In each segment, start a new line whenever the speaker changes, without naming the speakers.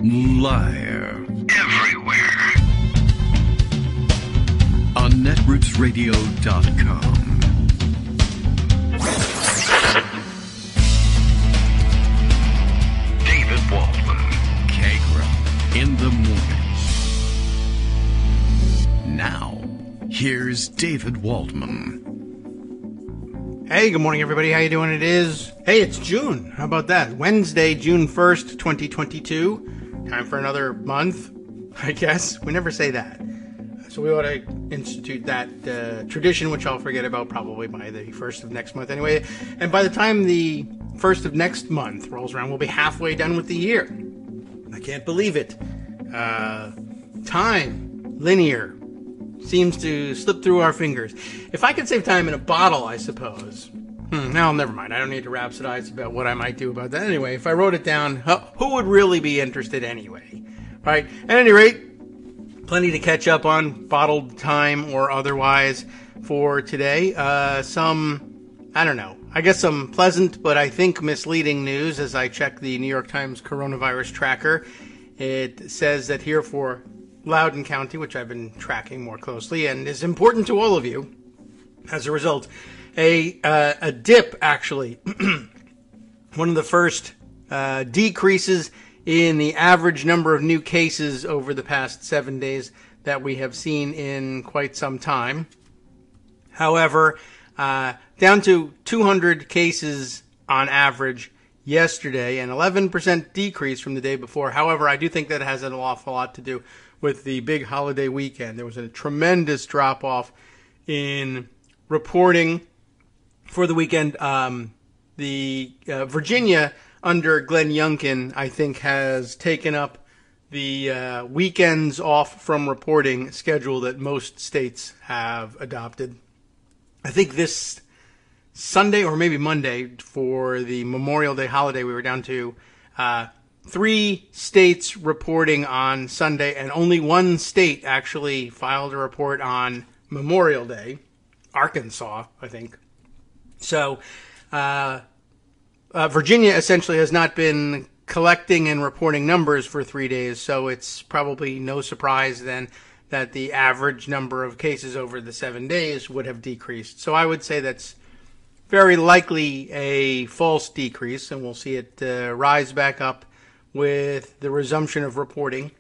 Live everywhere on netrootsradio.com. David Waldman, Kagro, in the morning. Now, here's David Waldman.
Hey, good morning, everybody. How you doing? It's June. How about that? Wednesday, June 1st, 2022. Time for another month, I guess. We never say that. So we ought to institute that tradition, which I'll forget about probably by the 1st of next month anyway. And by the time the 1st of next month rolls around, we'll be halfway done with the year. I can't believe it. Time, linear, seems to slip through our fingers. If I could save time in a bottle, I suppose. No, never mind. I don't need to rhapsodize about what I might do about that. Anyway, if I wrote it down, who would really be interested anyway? Right? At any rate, plenty to catch up on, bottled time or otherwise, for today. I guess some pleasant but I think misleading news as I check the New York Times coronavirus tracker. It says that here for Loudoun County, which I've been tracking more closely and is important to all of you, as a result, a dip, actually. One of the first decreases in the average number of new cases over the past 7 days that we have seen in quite some time. However, down to 200 cases on average yesterday, an 11% decrease from the day before. However, I do think that has an awful lot to do with the big holiday weekend. There was a tremendous drop-off in reporting for the weekend. Virginia, under Glenn Youngkin, I think, has taken up the weekends off from reporting schedule that most states have adopted. I think this Sunday or maybe Monday for the Memorial Day holiday, we were down to 3 states reporting on Sunday, and only one state actually filed a report on Memorial Day, Arkansas, I think. So Virginia essentially has not been collecting and reporting numbers for 3 days, so it's probably no surprise then that the average number of cases over the 7 days would have decreased. So I would say that's very likely a false decrease, and we'll see it rise back up with the resumption of reporting.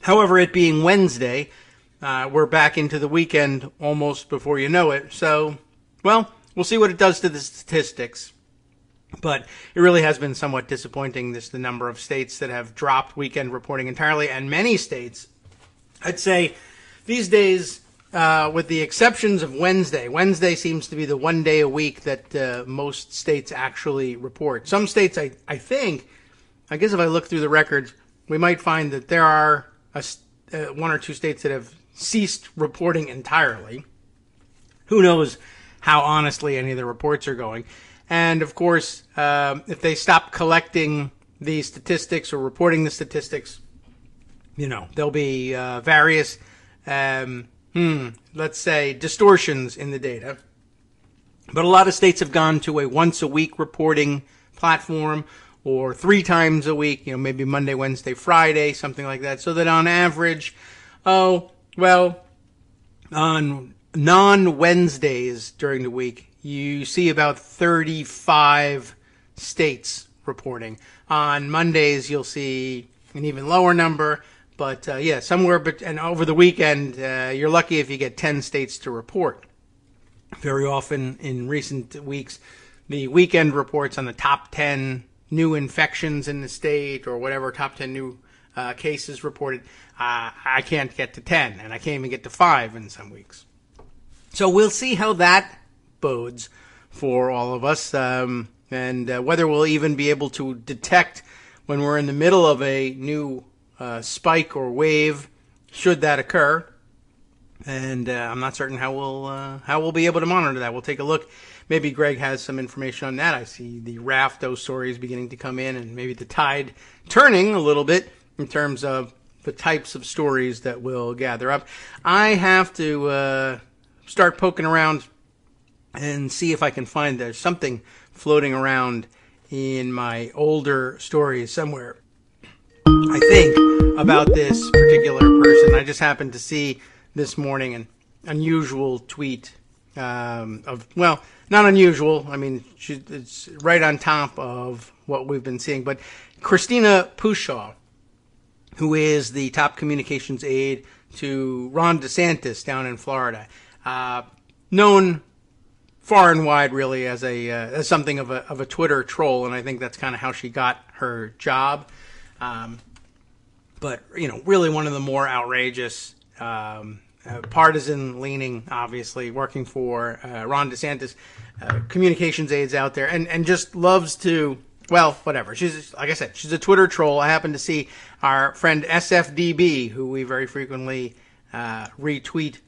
However, it being Wednesday, we're back into the weekend almost before you know it. So, well, we'll see what it does to the statistics. But it really has been somewhat disappointing, the number of states that have dropped weekend reporting entirely, and many states, I'd say, these days, with the exceptions of Wednesday seems to be the one day a week that most states actually report. Some states, I guess if I look through the records, we might find that there are 1 or 2 states that have ceased reporting entirely. Who knows how honestly any of the reports are going. And, of course, if they stop collecting the statistics or reporting the statistics, there'll be various, let's say, distortions in the data. But a lot of states have gone to a once-a-week reporting platform, or 3 times a week, maybe Monday, Wednesday, Friday, something like that, so that on average, on non-Wednesdays during the week, you see about 35 states reporting. On Mondays, you'll see an even lower number, but somewhere, and over the weekend, you're lucky if you get 10 states to report. Very often in recent weeks, the weekend reports on the top 10 new infections in the state, or whatever, top 10 new cases reported, I can't get to 10, and I can't even get to 5 in some weeks. So we'll see how that bodes for all of us, and whether we'll even be able to detect when we're in the middle of a new spike or wave, should that occur. And I'm not certain how we'll be able to monitor that. We'll take a look. Maybe Greg has some information on that. I see the raft of stories beginning to come in, and maybe the tide turning a little bit in terms of the types of stories that we'll gather up. I have to start poking around and see if I can find there's something floating around in my older stories somewhere. I think, about this particular person. I just happened to see this morning an unusual tweet well, not unusual. I mean, it's right on top of what we've been seeing. But Christina Pushaw, who is the top communications aide to Ron DeSantis down in Florida, known far and wide really as something of a Twitter troll, and I think that's kind of how she got her job. But really one of the more outrageous, partisan leaning, obviously working for Ron DeSantis, communications aides out there, and just loves to, well, whatever. She's, like I said, she's a Twitter troll. I happen to see our friend SFDB, who we very frequently retweet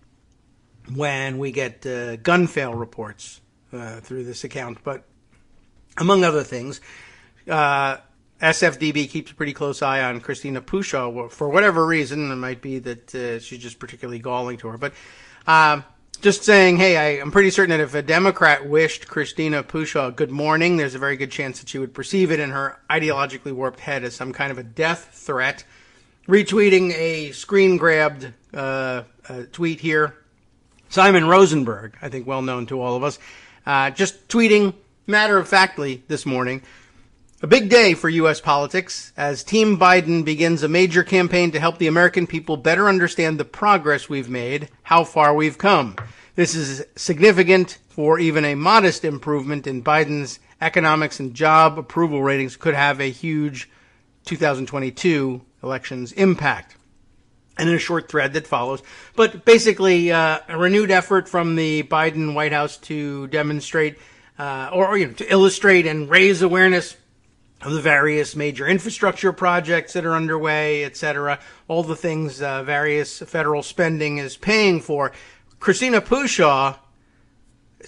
when we get gun fail reports through this account. But among other things, SFDB keeps a pretty close eye on Christina Pushaw for whatever reason. It might be that she's just particularly galling to her. But just saying, hey, I'm pretty certain that if a Democrat wished Christina Pushaw good morning, there's a very good chance that she would perceive it in her ideologically warped head as some kind of a death threat. Retweeting a screen-grabbed tweet here. Simon Rosenberg, I think well known to all of us, just tweeting matter-of-factly this morning, a big day for U.S. politics as Team Biden begins a major campaign to help the American people better understand the progress we've made, how far we've come. This is significant, for even a modest improvement in Biden's economics and job approval ratings could have a huge 2022 elections impact. And in a short thread that follows. But basically, a renewed effort from the Biden White House to demonstrate to illustrate and raise awareness of the various major infrastructure projects that are underway, etc., all the things various federal spending is paying for. Christina Pushaw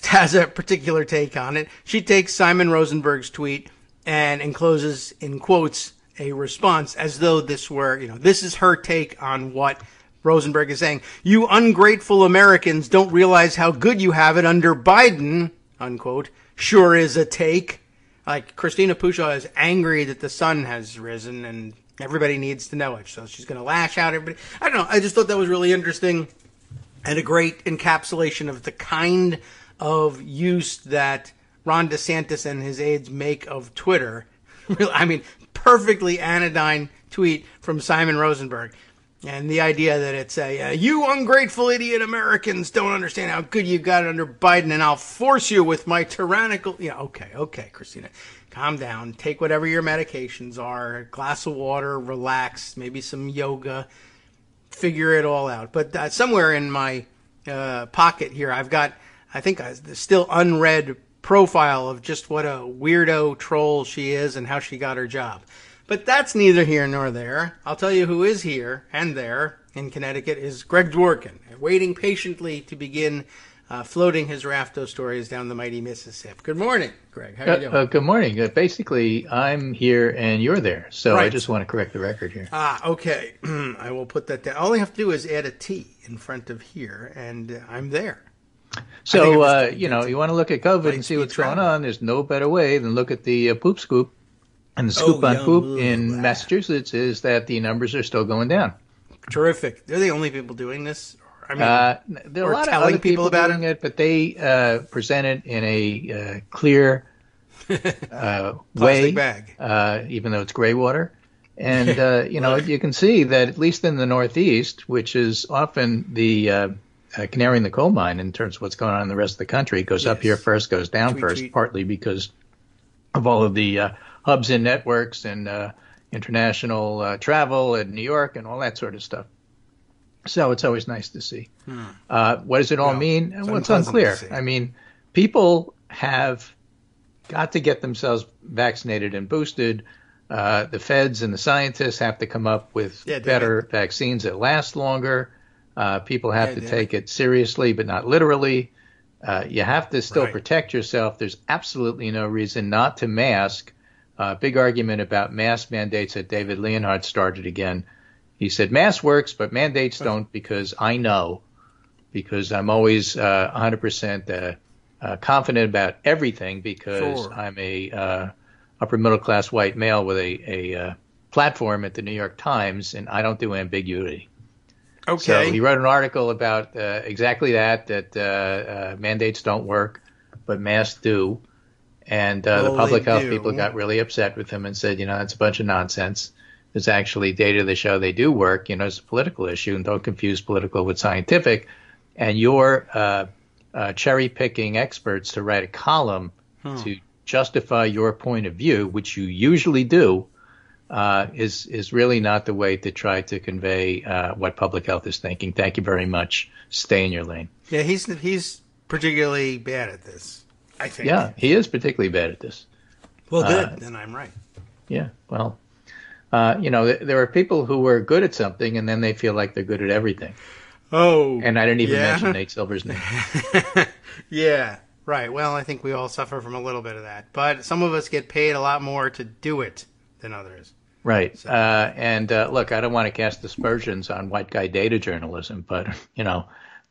has a particular take on it. She takes Simon Rosenberg's tweet and encloses, in quotes, a response as though this were, this is her take on what Rosenberg is saying. You ungrateful Americans don't realize how good you have it under Biden, unquote, sure is a take. Like, Christina Pushaw is angry that the sun has risen and everybody needs to know it. So she's going to lash out at everybody. I don't know. I just thought that was really interesting and a great encapsulation of the kind of use that Ron DeSantis and his aides make of Twitter. I mean, perfectly anodyne tweet from Simon Rosenberg. And the idea that it's you ungrateful idiot Americans don't understand how good you got it under Biden, and I'll force you with my tyrannical... Okay, Christina, calm down. Take whatever your medications are, a glass of water, relax, maybe some yoga, figure it all out. But somewhere in my pocket here, I've got, I think, the still unread profile of just what a weirdo troll she is and how she got her job. But that's neither here nor there. I'll tell you who is here and there in Connecticut is Greg Dworkin, waiting patiently to begin floating his raft of stories down the mighty Mississippi. Good morning, Greg. How are you doing?
Good morning. Basically, I'm here and you're there, so right. I just want to correct the record here.
Okay. I will put that down. All I have to do is add a T in front of here, and I'm there.
So, you want to look at COVID and see what's going on. There's no better way than look at the poop scoop. And the scoop on poop in Massachusetts is that the numbers are still going down.
Terrific. They're the only people doing this?
There are a lot of other people doing it, but they present it in a clear way,
bag.
Even though it's gray water. And, you can see that at least in the Northeast, which is often the canary in the coal mine in terms of what's going on in the rest of the country, it goes up here first, goes down first, partly because of all of the hubs and networks and international travel in New York and all that sort of stuff. So it's always nice to see. What does it all mean? Well, it's unclear. I mean, people have got to get themselves vaccinated and boosted. The feds and the scientists have to come up with better vaccines that last longer. People have to take it seriously, but not literally. You have to still protect yourself. There's absolutely no reason not to mask. Big argument about mask mandates that David Leonhardt started again. He said mask works, but mandates don't, because I know, because I'm always 100% confident about everything, because I'm a upper middle class white male with a platform at the New York Times, and I don't do ambiguity.
Okay.
So he wrote an article about exactly that mandates don't work, but masks do. And the public health people got really upset with him and said, that's a bunch of nonsense. There's actually data that show they do work. It's a political issue, and don't confuse political with scientific. And you're cherry-picking experts to write a column to justify your point of view, which you usually do, is really not the way to try to convey what public health is thinking. Thank you very much. Stay in your lane.
Yeah, he's particularly bad at this, I think.
Yeah, he is particularly bad at this.
Well, good. Then I'm right.
Yeah, well, there are people who are good at something, and then they feel like they're good at everything.
Oh,
and I didn't even mention Nate Silver's name.
Yeah, right. Well, I think we all suffer from a little bit of that. But some of us get paid a lot more to do it than others.
Right. So. Look, I don't want to cast aspersions on white guy data journalism, but,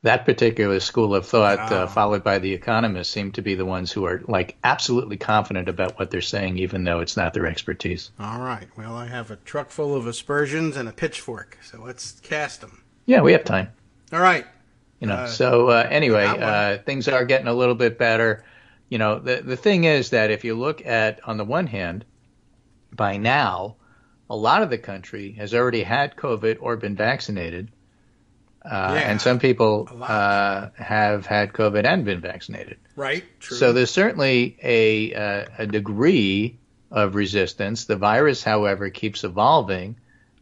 that particular school of thought, followed by the economists, seem to be the ones who are, absolutely confident about what they're saying, even though it's not their expertise.
All right. Well, I have a truck full of aspersions and a pitchfork, so let's cast them.
Yeah, we have time.
All right.
Anyway, things are getting a little bit better. The thing is that if you look at, on the one hand, by now, a lot of the country has already had COVID or been vaccinated. And some people have had COVID and been vaccinated.
Right, true.
So there's certainly a degree of resistance. The virus, however, keeps evolving,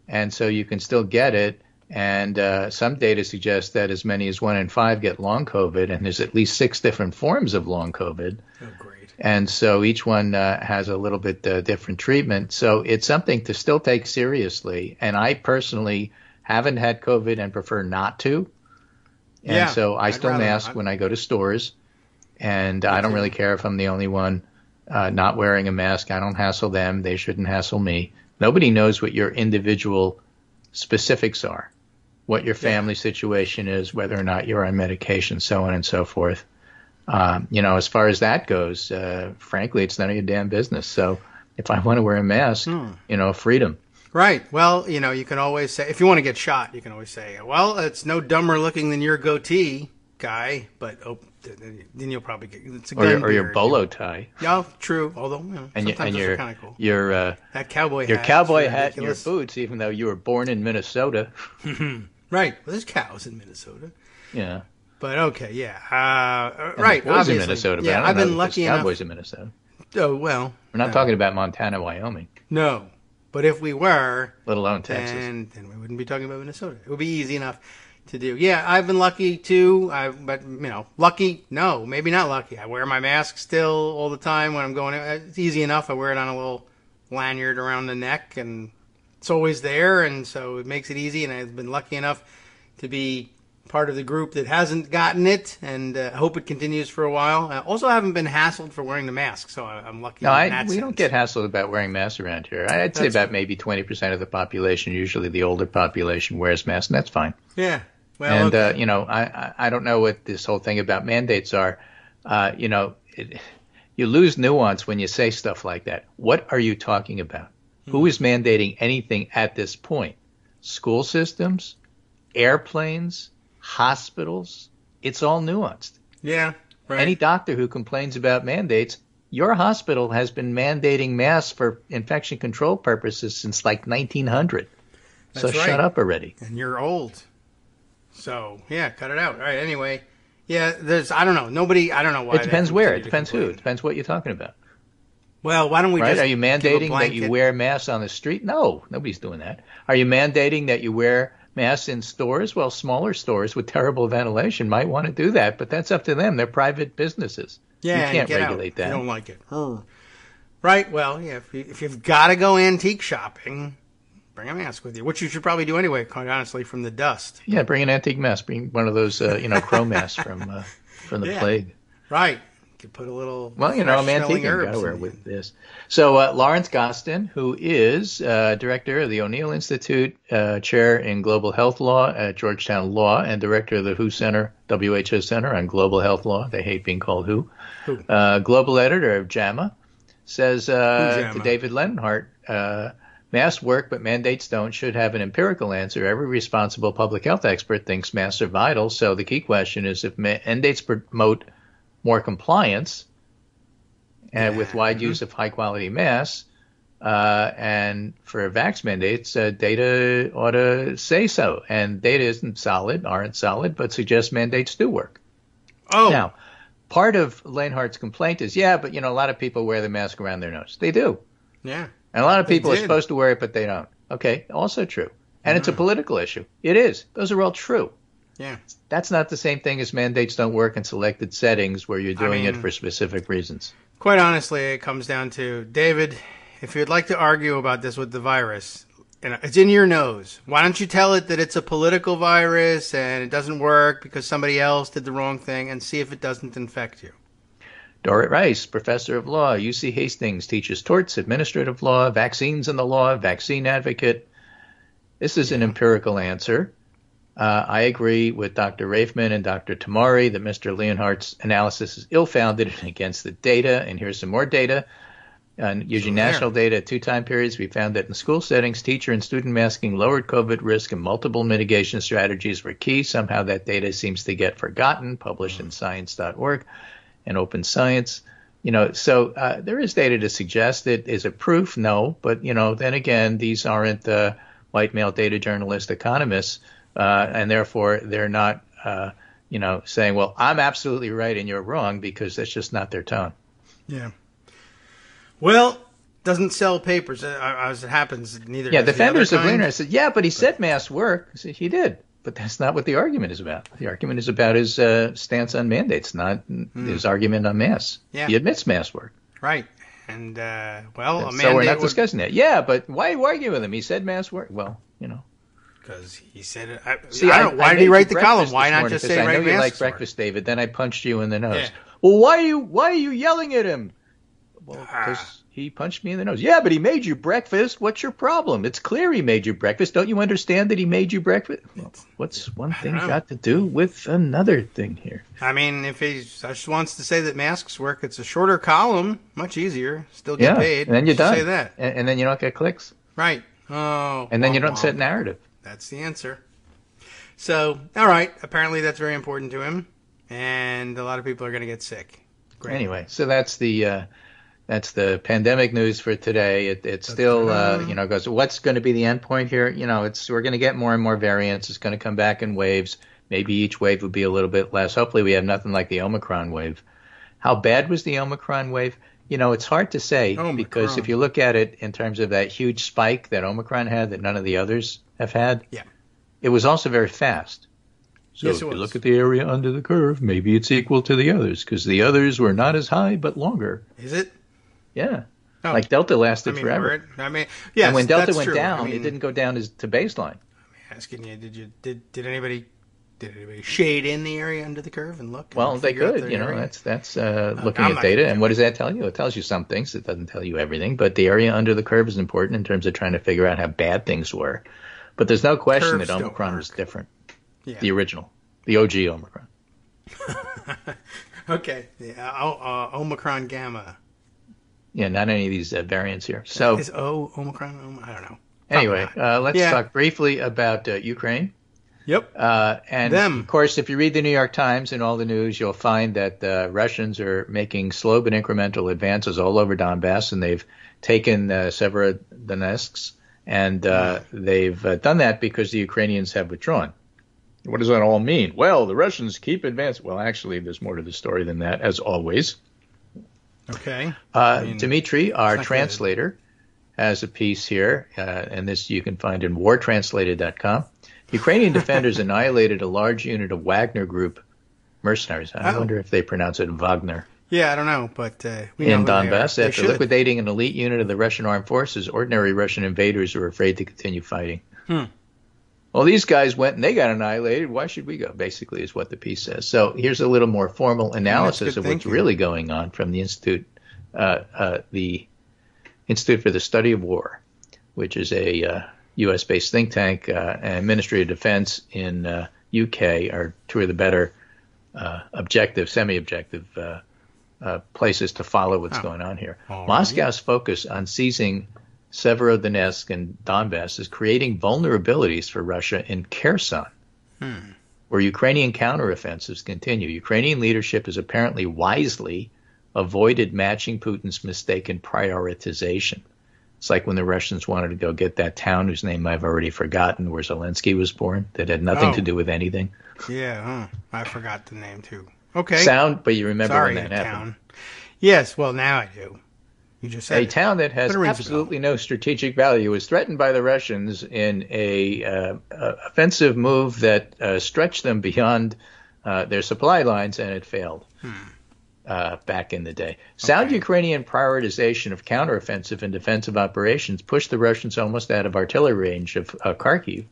and so you can still get it. And some data suggests that as many as 1 in 5 get long COVID, and there's at least 6 different forms of long COVID.
Oh, great.
And so each one has a little bit different treatment. So it's something to still take seriously. And I personally haven't had COVID and prefer not to. And so I still mask when I go to stores. And I don't really care if I'm the only one not wearing a mask. I don't hassle them. They shouldn't hassle me. Nobody knows what your individual specifics are, what your family situation is, whether or not you're on medication, so on and so forth. As far as that goes, frankly, it's none of your damn business. So if I want to wear a mask, freedom.
Right. Well, you can always say, if you want to get shot, you can always say, well, it's no dumber looking than your goatee, guy, but then you'll probably get it's a gun
or your bolo tie.
Yeah, true. Although sometimes those are kind of cool. That cowboy hat.
Your cowboy hat and your boots, even though you were born in Minnesota.
Right. Well, there's cows in Minnesota.
Yeah.
But okay, yeah. Right.
Obviously, in Minnesota.
Yeah,
but
I've been lucky enough.
Cowboys in Minnesota.
Oh well.
We're not talking about Montana, Wyoming.
No. But if we were,
let alone Texas,
then we wouldn't be talking about Minnesota. It would be easy enough to do. Yeah, I've been lucky too. But lucky? No, maybe not lucky. I wear my mask still all the time when I'm going. It's easy enough. I wear it on a little lanyard around the neck, and it's always there, and so it makes it easy. And I've been lucky enough to be part of the group that hasn't gotten it, and I hope it continues for a while. I also haven't been hassled for wearing the mask, so I'm lucky.
We don't get hassled about wearing masks around here. I'd say about maybe 20% of the population, usually the older population, wears masks, and that's fine.
Yeah. Well,
and I don't know what this whole thing about mandates are. You lose nuance when you say stuff like that. What are you talking about? Who is mandating anything at this point? School systems, airplanes, hospitals, it's all nuanced.
Yeah, right.
Any doctor who complains about mandates, your hospital has been mandating masks for infection control purposes since 1900.
That's right.
Shut up already.
And you're old. So, yeah, cut it out. All right, anyway. Yeah, I don't know why.
It depends where. It depends who. It depends what you're talking about.
Well, why don't we just
Are you mandating that you wear masks on the street? No, nobody's doing that. Are you mandating that you wear masks in stores? Well, smaller stores with terrible ventilation might want to do that, but that's up to them. They're private businesses.
Yeah,
you can't regulate that.
You don't like it. Right. Well, yeah. If you've got to go antique shopping, bring a mask with you, which you should probably do anyway, quite honestly, from the dust.
Yeah, bring an antique mask. Bring one of those, crow masks from the plague.
Right. You could put a little.
Well, I'm antique. You got to wear with this. So Lawrence Gostin, who is director of the O'Neill Institute, chair in global health law at Georgetown Law, and director of the WHO Center on Global Health Law. They hate being called WHO. Global editor of JAMA, says to David Leonhardt, masks work, but mandates don't should have an empirical answer. Every responsible public health expert thinks masks are vital. So the key question is if mandates promote more compliance with wide use of high-quality masks, and for vax mandates, data ought to say so. And data aren't solid, but suggests mandates do work.
Oh.
Now, part of Lanehart's complaint is, but, a lot of people wear the mask around their nose. They do.
Yeah.
And a lot of people are supposed to wear it, but they don't. Okay, also true. And it's a political issue. It is. Those are all true.
Yeah.
That's not the same thing as mandates don't work in selected settings where you're doing it for specific reasons.
Quite honestly, it comes down to, David, if you'd like to argue about this with the virus, it's in your nose. Why don't you tell it that it's a political virus and it doesn't work because somebody else did the wrong thing, and see if it doesn't infect you?
Dorrit Rice, professor of law, UC Hastings, teaches torts, administrative law, vaccines in the law, vaccine advocate. This is an empirical answer. I agree with Dr. Raifman and Dr. Tamari that Mr. Leonhardt's analysis is ill-founded and against the data. And here's some more data. Using national data at 2 time periods, we found that in school settings, teacher and student masking lowered COVID risk, and multiple mitigation strategies were key. Somehow that data seems to get forgotten, published in science.org and Open Science. So there is data to suggest it. Is it proof? No. But, then again, these aren't white male data journalist economists, and therefore they're not, saying, well, I'm absolutely right and you're wrong, because that's just not their tone.
Yeah. Well, doesn't sell papers as it happens. Neither.
Yeah,
does
defenders
the
of Leonhardt said, but he said masks work. I said, he did, but that's not what the argument is about. The argument is about his stance on mandates, not his argument on masks. Yeah. He admits masks work.
Right. And a mandate.
So we're not discussing that. Yeah, but why argue with him? He said masks work. Well,
because he said it. I don't know. Why did he write the column? Why not just say right? I know you like
breakfast, David. Then I punched you in the nose. Yeah. Well, why are you yelling at him? Well, because he punched me in the nose. Yeah, but he made you breakfast. What's your problem? It's clear he made you breakfast. Don't you understand that he made you breakfast? Well, what's one thing got to do with another thing here?
I mean, if he just wants to say that masks work, it's a shorter column, much easier. Still get paid.
And then you're done.
Say that.
And then you don't get clicks.
Right. Oh.
And then you don't set narrative.
That's the answer. So, all right. Apparently that's very important to him. And a lot of people are going to get sick. Great.
Anyway, so that's the pandemic news for today. It still, goes, what's going to be the end point here? We're going to get more and more variants. It's going to come back in waves. Maybe each wave will be a little bit less. Hopefully we have nothing like the Omicron wave. How bad was the Omicron wave? It's hard to say because if you look at it in terms of that huge spike that Omicron had that none of the others have had, it was also very fast. So if you look at the area under the curve, maybe it's equal to the others because the others were not as high but longer.
Is it?
Yeah. Oh. Like Delta lasted forever.
Yes,
and when Delta went down, it didn't go down to baseline.
I'm asking you, did anybody shade in the area under the curve and look?
Well, they could. That's looking at data. And what does that tell you? It tells you some things. It doesn't tell you everything. But the area under the curve is important in terms of trying to figure out how bad things were. But there's no question that Omicron was different. Yeah. The original, the OG Omicron.
Okay, Omicron Gamma.
Yeah, not any of these variants here. So
is Omicron? I don't know.
Anyway, let's talk briefly about Ukraine.
Yep.
And of course, if you read the New York Times and all the news, you'll find that the Russians are making slow but incremental advances all over Donbass, and they've taken Severodonetsk, and they've done that because the Ukrainians have withdrawn. What does that all mean? Well, the Russians keep advancing. Well, actually, there's more to the story than that, as always.
Okay.
Dmitry, our translator, has a piece here, and this you can find in wartranslated.com. Ukrainian defenders annihilated a large unit of Wagner Group mercenaries. I wonder if they pronounce it Wagner.
Yeah, I don't know, but we
know in Donbass, after liquidating an elite unit of the Russian armed forces, ordinary Russian invaders were afraid to continue fighting. Well, these guys went and they got annihilated. Why should we go? Basically, is what the piece says. So here's a little more formal analysis of what's really going on from the Institute for the Study of War, which is a U.S.-based think tank, and Ministry of Defense in UK are two of the better objective, semi-objective places to follow what's going on here. Moscow's focus on seizing Severodonetsk and Donbass is creating vulnerabilities for Russia in Kherson, where Ukrainian counteroffensives continue. Ukrainian leadership has apparently wisely avoided matching Putin's mistaken prioritization. It's like when the Russians wanted to go get that town whose name I've already forgotten, where Zelensky was born, that had nothing to do with anything.
Yeah, I forgot the name too. Okay.
But you remember when that happened. Yes,
well, now I do. You just said
a town that has absolutely no strategic value was threatened by the Russians in a offensive move that stretched them beyond their supply lines, and it failed back in the day. Sound Ukrainian prioritization of counteroffensive and defensive operations pushed the Russians almost out of artillery range of Kharkiv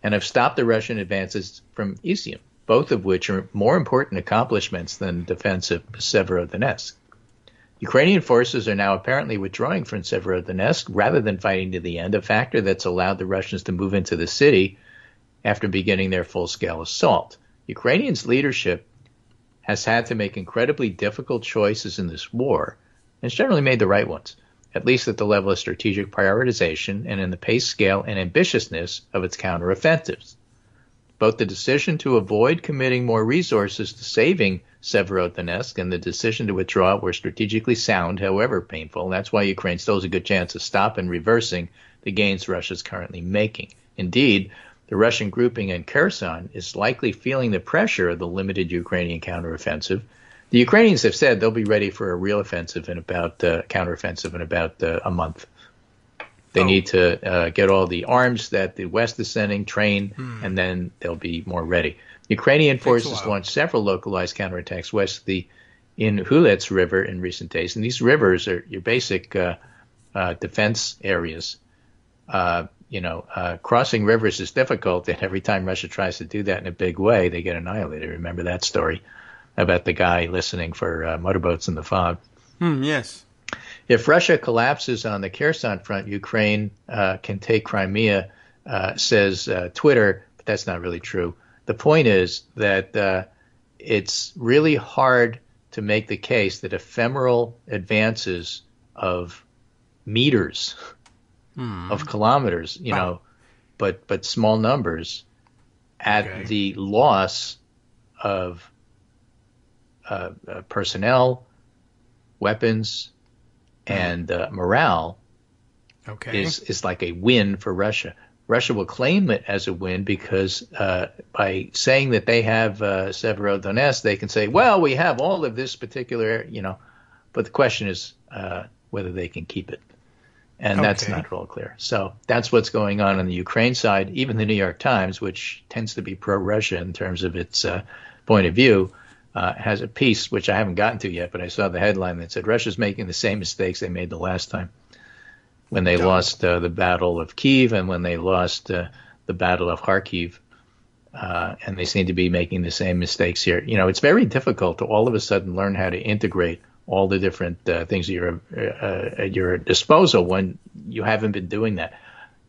and have stopped the Russian advances from Izium, both of which are more important accomplishments than defense of Severodonetsk. Ukrainian forces are now apparently withdrawing from Severodonetsk rather than fighting to the end, a factor that's allowed the Russians to move into the city after beginning their full-scale assault. Ukrainians' leadership has had to make incredibly difficult choices in this war, and has generally made the right ones, at least at the level of strategic prioritization and in the pace, scale, and ambitiousness of its counteroffensives. Both the decision to avoid committing more resources to saving Severodonetsk and the decision to withdraw were strategically sound, however painful. That's why Ukraine still has a good chance of stopping and reversing the gains Russia is currently making. Indeed, the Russian grouping in Kherson is likely feeling the pressure of the limited Ukrainian counteroffensive. The Ukrainians have said they'll be ready for a real offensive in about counteroffensive in about a month. They need to get all the arms that the West is sending, train, and then they'll be more ready. Ukrainian forces launched several localized counterattacks west of the Inhulets River in recent days, and these rivers are your basic defense areas. Crossing rivers is difficult, and every time Russia tries to do that in a big way, they get annihilated. Remember that story about the guy listening for motorboats in the fog?
Yes.
If Russia collapses on the Kherson front, Ukraine can take Crimea, says Twitter, but that's not really true. The point is that it's really hard to make the case that ephemeral advances of meters, of kilometers, but small numbers at the loss of personnel, weapons, and morale is like a win for Russia. Russia will claim it as a win because by saying that they have Severodonetsk, they can say, well, we have all of this particular, but the question is whether they can keep it. And that's not at all clear. So that's what's going on the Ukraine side. Even the New York Times, which tends to be pro-Russia in terms of its point of view, has a piece, which I haven't gotten to yet, but I saw the headline that said Russia's making the same mistakes they made the last time when they lost the Battle of Kyiv and when they lost the Battle of Kharkiv. And they seem to be making the same mistakes here. It's very difficult to all of a sudden learn how to integrate all the different things at your disposal when you haven't been doing that.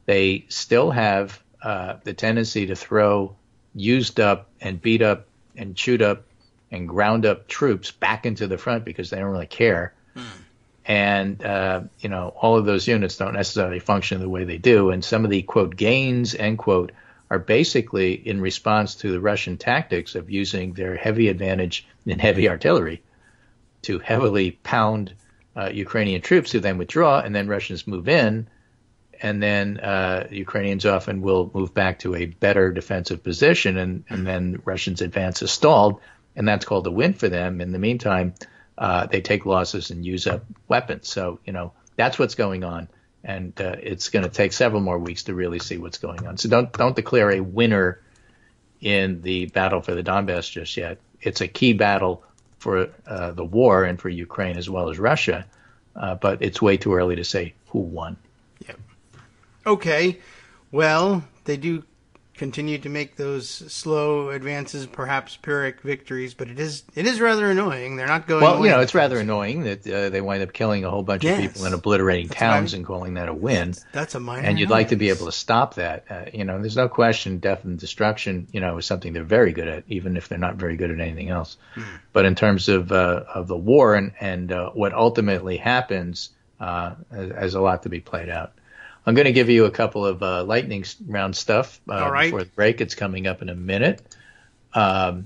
They still have the tendency to throw used up and beat up and chewed up and ground up troops back into the front because they don't really care. And, all of those units don't necessarily function the way they do. And some of the, quote, gains, end quote, are basically in response to the Russian tactics of using their heavy advantage in heavy artillery to heavily pound Ukrainian troops who then withdraw, and then Russians move in, and then Ukrainians often will move back to a better defensive position, and then Russians' advance is stalled, and that's called a win for them. In the meantime, they take losses and use up weapons. So, that's what's going on, and it's going to take several more weeks to really see what's going on. So don't declare a winner in the battle for the Donbass just yet. It's a key battle for the war and for Ukraine as well as Russia, but it's way too early to say who won.
Yep. Okay. Well, they do continue to make those slow advances, perhaps Pyrrhic victories, but it is rather annoying. They're not going away.
It's rather annoying that they wind up killing a whole bunch of people and obliterating towns and calling that a win.
That's a minor
And you'd like to be able to stop that. There's no question death and destruction, is something they're very good at, even if they're not very good at anything else. But in terms of the war and what ultimately happens has a lot to be played out. I'm going to give you a couple of lightning round stuff
All right.
before the break. It's coming up in a minute. This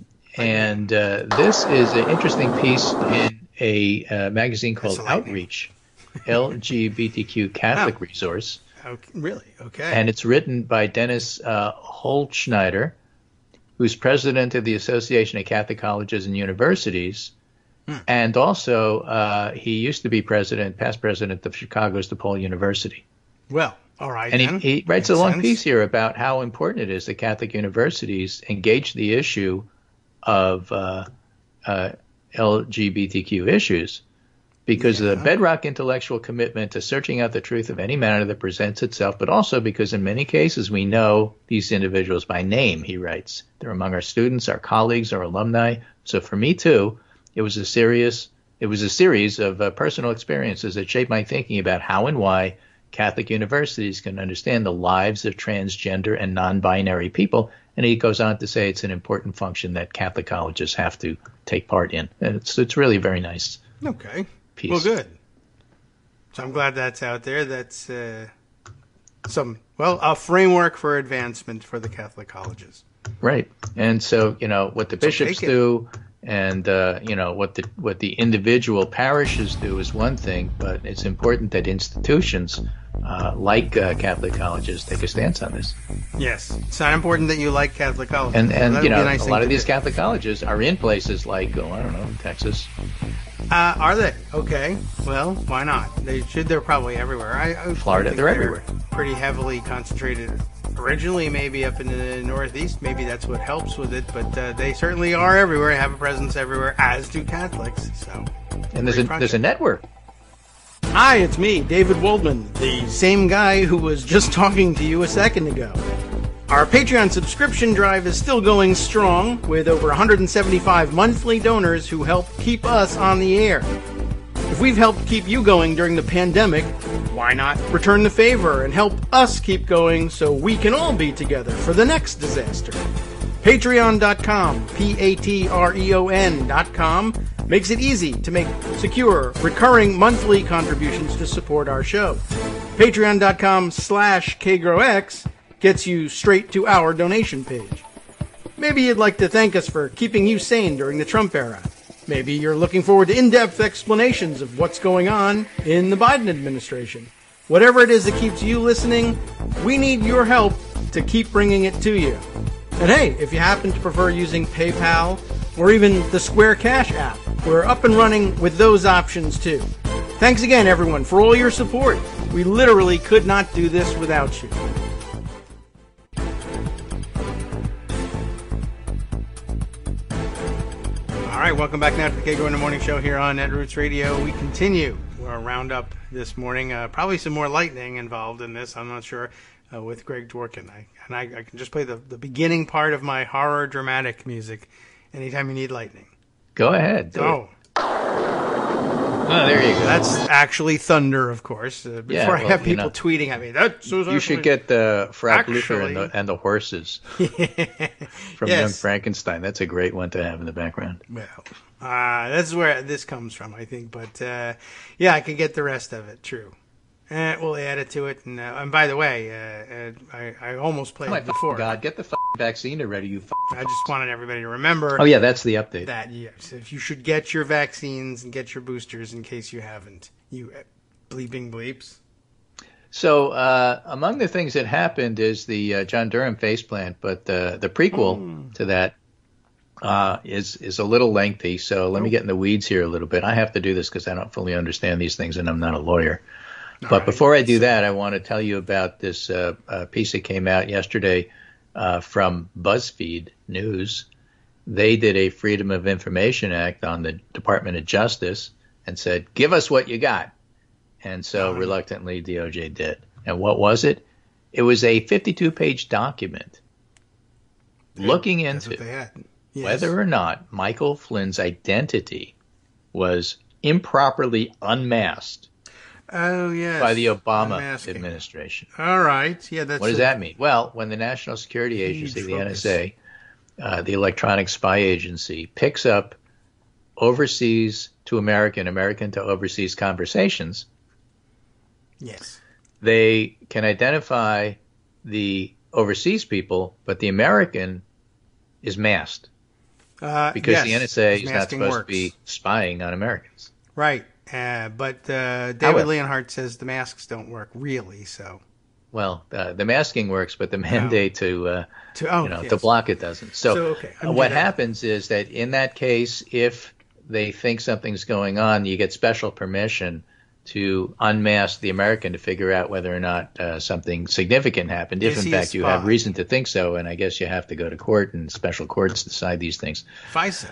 is an interesting piece in a magazine called Outreach, LGBTQ Catholic Resource.
Okay, really? Okay.
And it's written by Dennis Holzschneider, who's president of the Association of Catholic Colleges and Universities. And also, he used to be past president of Chicago's DePaul University. Well,
all right.
And he writes a long piece here about how important it is that Catholic universities engage the issue of LGBTQ issues, because of the bedrock intellectual commitment to searching out the truth of any matter that presents itself, but also because in many cases we know these individuals by name, he writes. They're among our students, our colleagues, our alumni. So for me, too, it was a series of personal experiences that shaped my thinking about how and why Catholic universities can understand the lives of transgender and non-binary people. And he goes on to say it's an important function that Catholic colleges have to take part in. And it's really very nice.
Okay.
Piece.
Well, good. So I'm glad that's out there. That's a framework for advancement for the Catholic colleges.
Right. And so, what the bishops do and, what the individual parishes do is one thing, but it's important that institutions like Catholic colleges take a stance on this.
Yes. It's not important that you like Catholic colleges.
And nice a lot of these Catholic colleges are in places like, Texas.
Are they? Okay. Well, why not? They're probably everywhere.
Florida, they're everywhere.
Pretty heavily concentrated originally, maybe up in the Northeast. Maybe that's what helps with it, but they certainly are everywhere, have a presence everywhere, as do Catholics. So,
and there's a network.
Hi, it's me, David Waldman, the same guy who was just talking to you a second ago. Our Patreon subscription drive is still going strong, with over 175 monthly donors who help keep us on the air. If we've helped keep you going during the pandemic, why not return the favor and help us keep going so we can all be together for the next disaster? Patreon.com, Patreon.com, makes it easy to make secure, recurring monthly contributions to support our show. Patreon.com/KagroX gets you straight to our donation page. Maybe you'd like to thank us for keeping you sane during the Trump era. Maybe you're looking forward to in-depth explanations of what's going on in the Biden administration. Whatever it is that keeps you listening, we need your help to keep bringing it to you. And hey, if you happen to prefer using PayPal or even the Square Cash app, we're up and running with those options too. Thanks again, everyone, for all your support. We literally could not do this without you. All right, welcome back now to the Kagro in the Morning Show here on Netroots Radio. We continue our roundup this morning. Probably some more lightning involved in this, I'm not sure, with Greg Dworkin. I can just play the beginning part of my horror dramatic music anytime you need lightning.
Go ahead.
Oh,
there you go.
That's actually thunder, of course. Before I have people tweeting at me.
You should get the Frau Blücher and the horses from Young Frankenstein. That's a great one to have in the background.
Well, that's where this comes from, I think. But, I can get the rest of it, true. We'll add it to it. And by the way, I almost played it before.
God, get the vaccine already, you
I just wanted everybody to remember.
Oh, yeah, that's the update.
That, yes. If you should get your vaccines and get your boosters in case you haven't. You bleeping bleeps.
So among the things that happened is the John Durham faceplant, but the prequel to that is a little lengthy. So let me get in the weeds here a little bit. I have to do this because I don't fully understand these things and I'm not a lawyer. But before I do that, I want to tell you about this piece that came out yesterday from BuzzFeed News. They did a Freedom of Information Act on the Department of Justice and said, give us what you got. And so reluctantly, DOJ did. And what was it? It was a 52-page document looking into whether or not Michael Flynn's identity was improperly unmasked.
Oh, yes.
By the Obama administration.
All right. Yeah,
what does that mean? Well, when the National Security Agency, the NSA, the Electronic Spy Agency, picks up overseas to American to overseas conversations,
Yes.
They can identify the overseas people, but the American is masked because the NSA is not supposed to be spying on Americans.
Right. But David Leonhardt says the masks don't work really. So.
Well, the masking works, but the mandate to block it doesn't. So what happens is that in that case, if they think something's going on, you get special permission to unmask the American to figure out whether or not something significant happened. If, in fact, you have reason to think so, and I guess you have to go to court, and special courts decide these things.
FISA.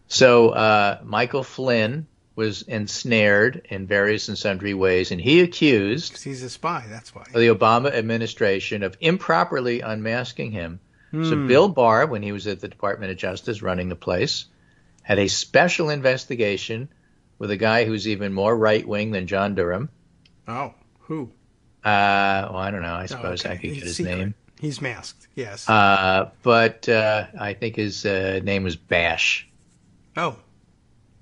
So Michael Flynn was ensnared in various and sundry ways, and he accused...
Because he's a spy, that's why.
...the Obama administration of improperly unmasking him. So Bill Barr, when he was at the Department of Justice running the place, had a special investigation with a guy who's even more right-wing than John Durham.
Oh, who?
Well, I don't know. I suppose I could get his name.
He's masked, yes.
But I think his name was Bash.
Oh,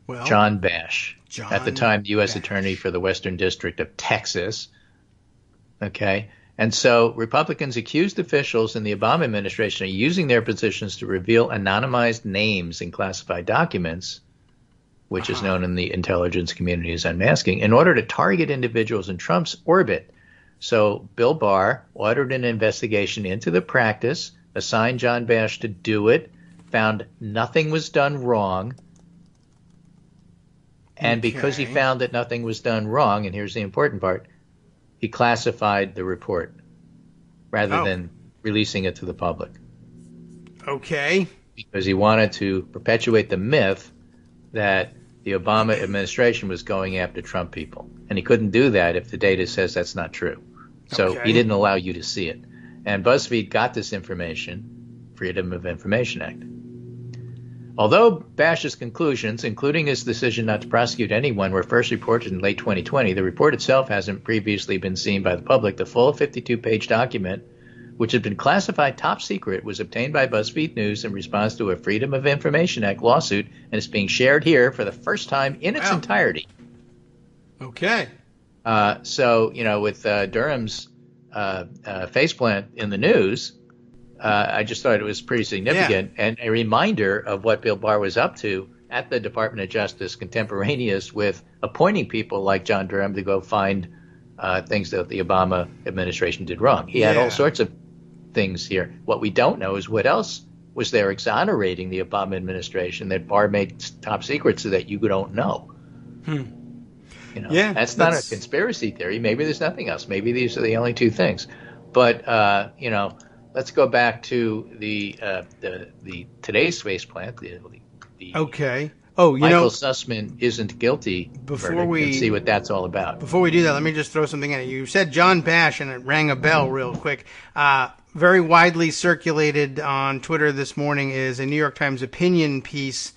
well.
John Bash. At the time, the U.S. Attorney for the Western District of Texas. Okay. And so Republicans accused officials in the Obama administration of using their positions to reveal anonymized names in classified documents, which is known in the intelligence community as unmasking, in order to target individuals in Trump's orbit. So Bill Barr ordered an investigation into the practice, assigned John Bash to do it, found nothing was done wrong. And because he found that nothing was done wrong, and here's the important part, he classified the report rather than releasing it to the public.
Okay.
Because he wanted to perpetuate the myth that the Obama administration was going after Trump people. And he couldn't do that if the data says that's not true. So he didn't allow you to see it. And BuzzFeed got this information, Freedom of Information Act. Although Bash's conclusions, including his decision not to prosecute anyone, were first reported in late 2020, the report itself hasn't previously been seen by the public. The full 52-page document, which had been classified top secret, was obtained by BuzzFeed News in response to a Freedom of Information Act lawsuit, and is being shared here for the first time in its entirety.
Okay.
So, with Durham's faceplant in the news, I just thought it was pretty significant and a reminder of what Bill Barr was up to at the Department of Justice, contemporaneous with appointing people like John Durham to go find things that the Obama administration did wrong. He had all sorts of things here. What we don't know is what else was there exonerating the Obama administration that Barr made top secret so that you don't know. That's not a conspiracy theory. Maybe there's nothing else. Maybe these are the only two things. But, let's go back to the today's space plant.
Okay. Oh,
Michael Sussman isn't guilty. Before we see what that's all about.
Before we do that, let me just throw something in. You said John Bash, and it rang a bell real quick. Very widely circulated on Twitter this morning is a New York Times opinion piece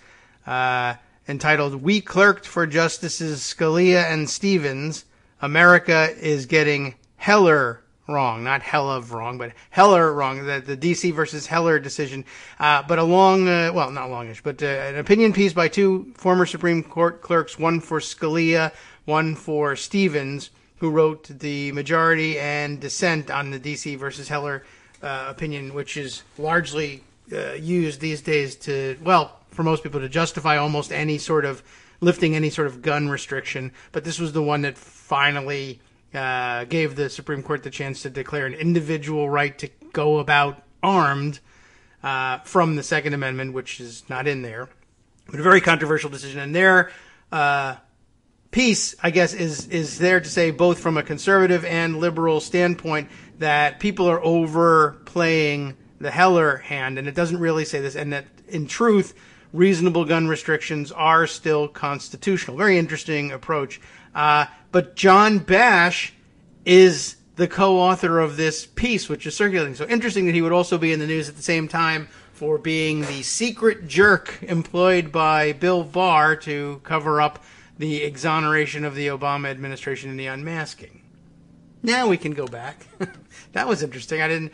entitled "We Clerked for Justices Scalia and Stevens. America is Getting Heller Wrong." Not hell of wrong, but Heller wrong. The D.C. versus Heller decision. But not longish, but an opinion piece by two former Supreme Court clerks, one for Scalia, one for Stevens, who wrote the majority and dissent on the D.C. versus Heller opinion, which is largely used these days for most people to justify almost any sort of lifting any sort of gun restriction. But this was the one that finally gave the Supreme Court the chance to declare an individual right to go about armed from the Second Amendment, which is not in there. But a very controversial decision. And their piece, I guess, is there to say, both from a conservative and liberal standpoint, that people are overplaying the Heller hand. And it doesn't really say this. And that, in truth, reasonable gun restrictions are still constitutional. Very interesting approach. But John Bash is the co-author of this piece, which is circulating. So interesting that he would also be in the news at the same time for being the secret jerk employed by Bill Barr to cover up the exoneration of the Obama administration and the unmasking. Now we can go back. That was interesting.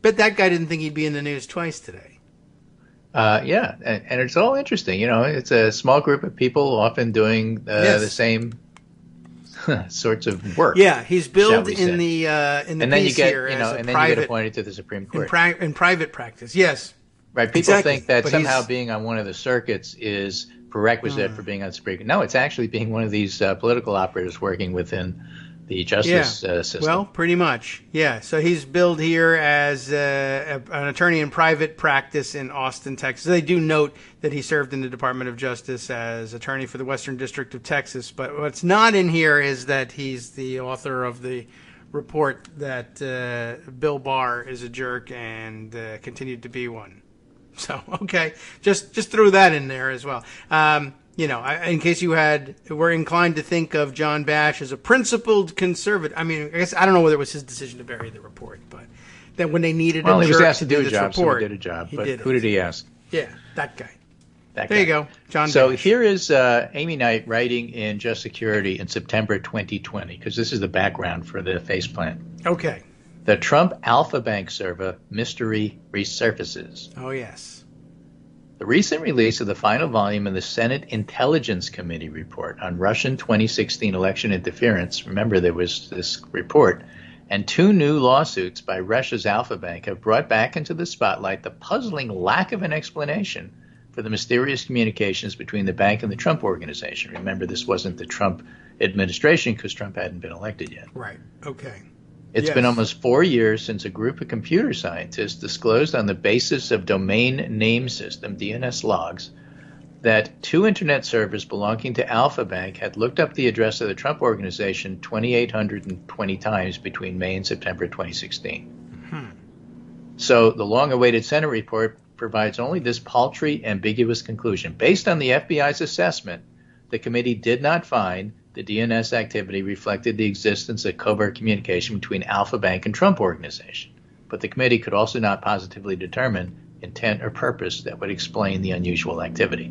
Bet that guy didn't think he'd be in the news twice today.
And it's all interesting. It's a small group of people often doing the same sorts of work.
Yeah, he's billed
shall we
in
say.
the
And then you
piece
get,
here
you
as
know,
a
and then you get
private
appointed to the Supreme Court.
in private practice. Yes,
Right. People
exactly.
think that
But
somehow
he's-
being on one of the circuits is prerequisite for being on the Supreme Court. No, it's actually being one of these political operators working within the justice system.
Well, pretty much. Yeah. So he's billed here as an attorney in private practice in Austin, Texas. They do note that he served in the Department of Justice as attorney for the Western District of Texas. But what's not in here is that he's the author of the report that Bill Barr is a jerk and continued to be one. So, okay, just threw that in there as well. You know, in case you were inclined to think of John Bash as a principled conservative. I mean, I guess I don't know whether it was his decision to bury the report, but that when they needed
Well,
a
he was
jerk
asked to do a
this
job,
report,
so he did a job. But
did
who
it.
did he ask?
Yeah, that guy.
That
There
guy.
you go, John
So
Bash.
here is Amy Knight writing in Just Security in September 2020, because this is the background for the faceplant.
Okay.
The Trump Alpha Bank server mystery resurfaces.
Oh, yes.
The recent release of the final volume of the Senate Intelligence Committee report on Russian 2016 election interference, remember there was this report, and 2 new lawsuits by Russia's Alpha Bank have brought back into the spotlight the puzzling lack of an explanation for the mysterious communications between the bank and the Trump organization. Remember, this wasn't the Trump administration because Trump hadn't been elected yet.
Right. Okay.
It's been almost 4 years since a group of computer scientists disclosed on the basis of domain name system, DNS logs, that 2 internet servers belonging to Alpha Bank had looked up the address of the Trump organization 2,820 times between May and September 2016. So the long-awaited Senate report provides only this paltry, ambiguous conclusion. Based on the FBI's assessment, the committee did not find the DNS activity reflected the existence of covert communication between Alpha Bank and Trump organization. But the committee could also not positively determine intent or purpose that would explain the unusual activity.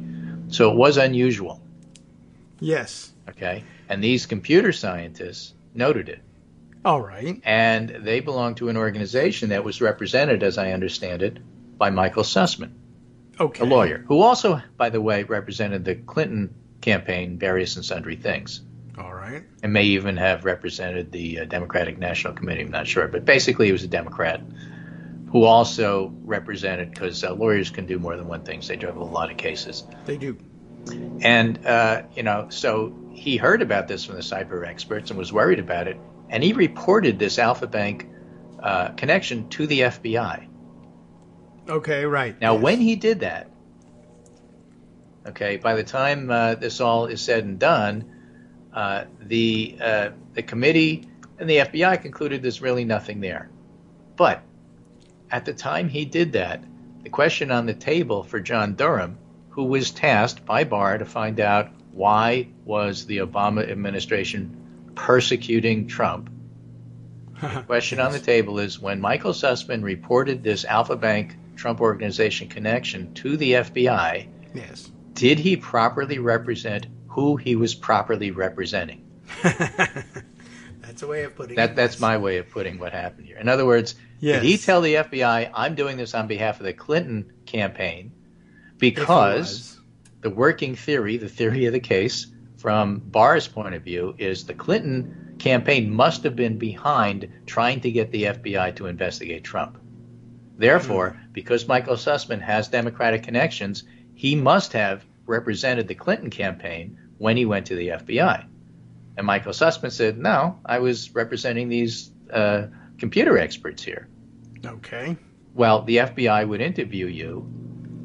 So it was unusual.
Yes.
Okay. And these computer scientists noted it.
All right.
And they belong to an organization that was represented, as I understand it, by Michael Sussman,
Okay.
a lawyer, who also, by the way, represented the Clinton campaign, various and sundry things.
All right.
And may even have represented the Democratic National Committee, I'm not sure. But basically he was a Democrat who also represented, because lawyers can do more than one thing. They juggle a lot of cases.
They do.
And, so he heard about this from the cyber experts and was worried about it. And he reported this Alpha Bank connection to the FBI.
Okay, right.
Now,
Yes.
when he did that, okay, by the time this all is said and done, the committee and the FBI concluded there's really nothing there. But at the time he did that, the question on the table for John Durham, who was tasked by Barr to find out why was the Obama administration persecuting Trump, the question on the table is, when Michael Sussman reported this Alpha Bank Trump organization connection to the FBI,
Yes.
did he properly represent who he was properly representing?
That's a way of putting it.
That's my way of putting what happened here. In other words,
Yes.
did he tell the FBI, I'm doing this on behalf of the Clinton campaign
If he
because
was.
the working theory, the theory of the case, from Barr's point of view, is the Clinton campaign must have been behind trying to get the FBI to investigate Trump. Therefore, because Michael Sussman has Democratic connections, he must have represented the Clinton campaign when he went to the FBI. And Michael Sussman said, no, I was representing these computer experts here.
Okay.
Well, the FBI would interview you,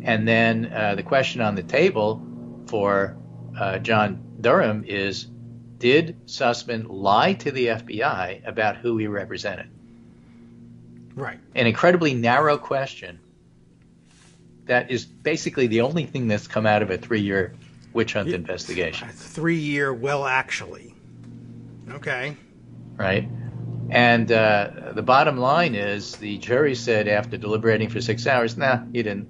and then the question on the table for John Durham is, did Sussman lie to the FBI about who he represented?
Right.
An incredibly narrow question that is basically the only thing that's come out of a 3-year witch hunt investigation.
3-year, well, actually. Okay.
Right? And the bottom line is the jury said after deliberating for 6 hours, nah, you didn't.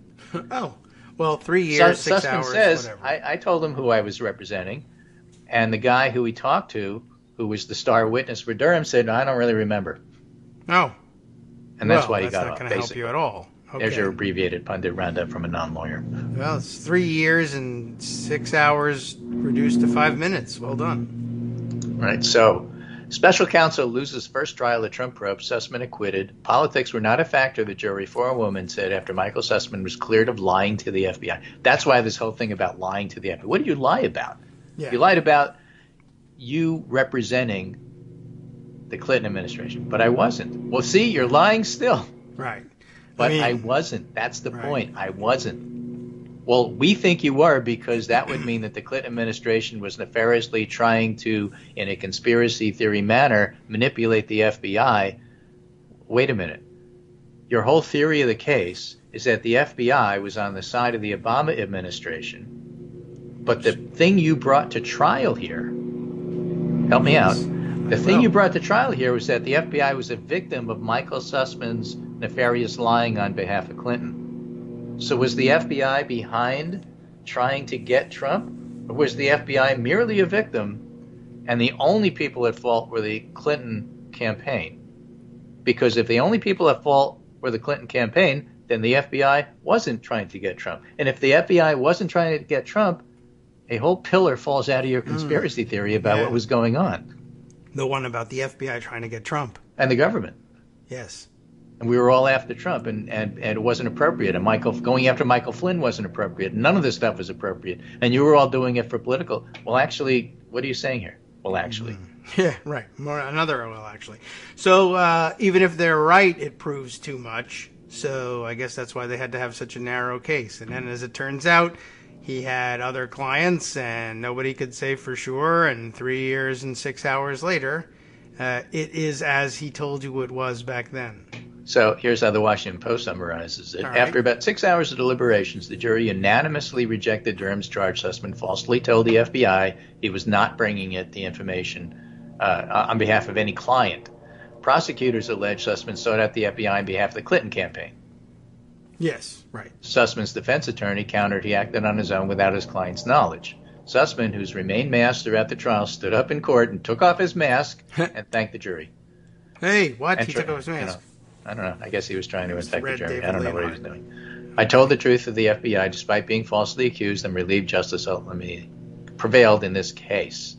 Oh, well, 3 years, 6
Sussman
hours,
says,
whatever.
I told him who I was representing, and the guy who he talked to, who was the star witness for Durham, said, I don't really remember.
Oh.
And that's
Well,
why he got
not
off,
going to help
basically.
you at all. Okay.
There's your abbreviated pundit roundup from a non-lawyer.
Well, it's 3 years and 6 hours reduced to 5 minutes. Well done.
Right. So, special counsel loses first trial of Trump probe. Sussman acquitted. Politics were not a factor, the jury. For a woman said after Michael Sussman was cleared of lying to the FBI. That's why this whole thing about lying to the FBI. What did you lie about?
Yeah.
You lied about you representing the Clinton administration, but I wasn't. Well, see, you're lying still.
Right.
But I wasn't. That's the point. I wasn't. Well, we think you were because that would mean that the Clinton administration was nefariously trying to, in a conspiracy theory manner, manipulate the FBI. Wait a minute. Your whole theory of the case is that the FBI was on the side of the Obama administration. But the thing you brought to trial here, help me out. The thing you brought to trial here was that the FBI was a victim of Michael Sussman's nefarious lying on behalf of Clinton. So was the FBI behind trying to get Trump? Or was the FBI merely a victim and the only people at fault were the Clinton campaign? Because if the only people at fault were the Clinton campaign, then the FBI wasn't trying to get Trump. And if the FBI wasn't trying to get Trump, a whole pillar falls out of your conspiracy theory about what was going on.
The one about the FBI trying to get Trump.
And the government.
Yes.
And we were all after Trump, and it wasn't appropriate. And going after Michael Flynn wasn't appropriate. None of this stuff was appropriate. And you were all doing it for political. Well, actually, what are you saying here? Well, actually.
Yeah, right. Another well, actually. So even if they're right, it proves too much. So I guess that's why they had to have such a narrow case. And then as it turns out, he had other clients, and nobody could say for sure. And 3 years and 6 hours later, it is as he told you it was back then.
So here's how the Washington Post summarizes it.
Right.
After about 6 hours of deliberations, the jury unanimously rejected Durham's charge. Sussman falsely told the FBI he was not bringing it the information on behalf of any client. Prosecutors allege Sussman sought out the FBI on behalf of the Clinton campaign.
Yes, right.
Sussman's defense attorney countered he acted on his own without his client's knowledge. Sussman, who's remained masked throughout the trial, stood up in court and took off his mask and thanked the jury.
Hey, what? He took off his mask?
I don't know. I guess he was trying to infect the jury.
David
I don't know what he
Leonhardt.
was doing. I told the truth of the FBI despite being falsely accused and relieved Justice Otlamy prevailed in this case.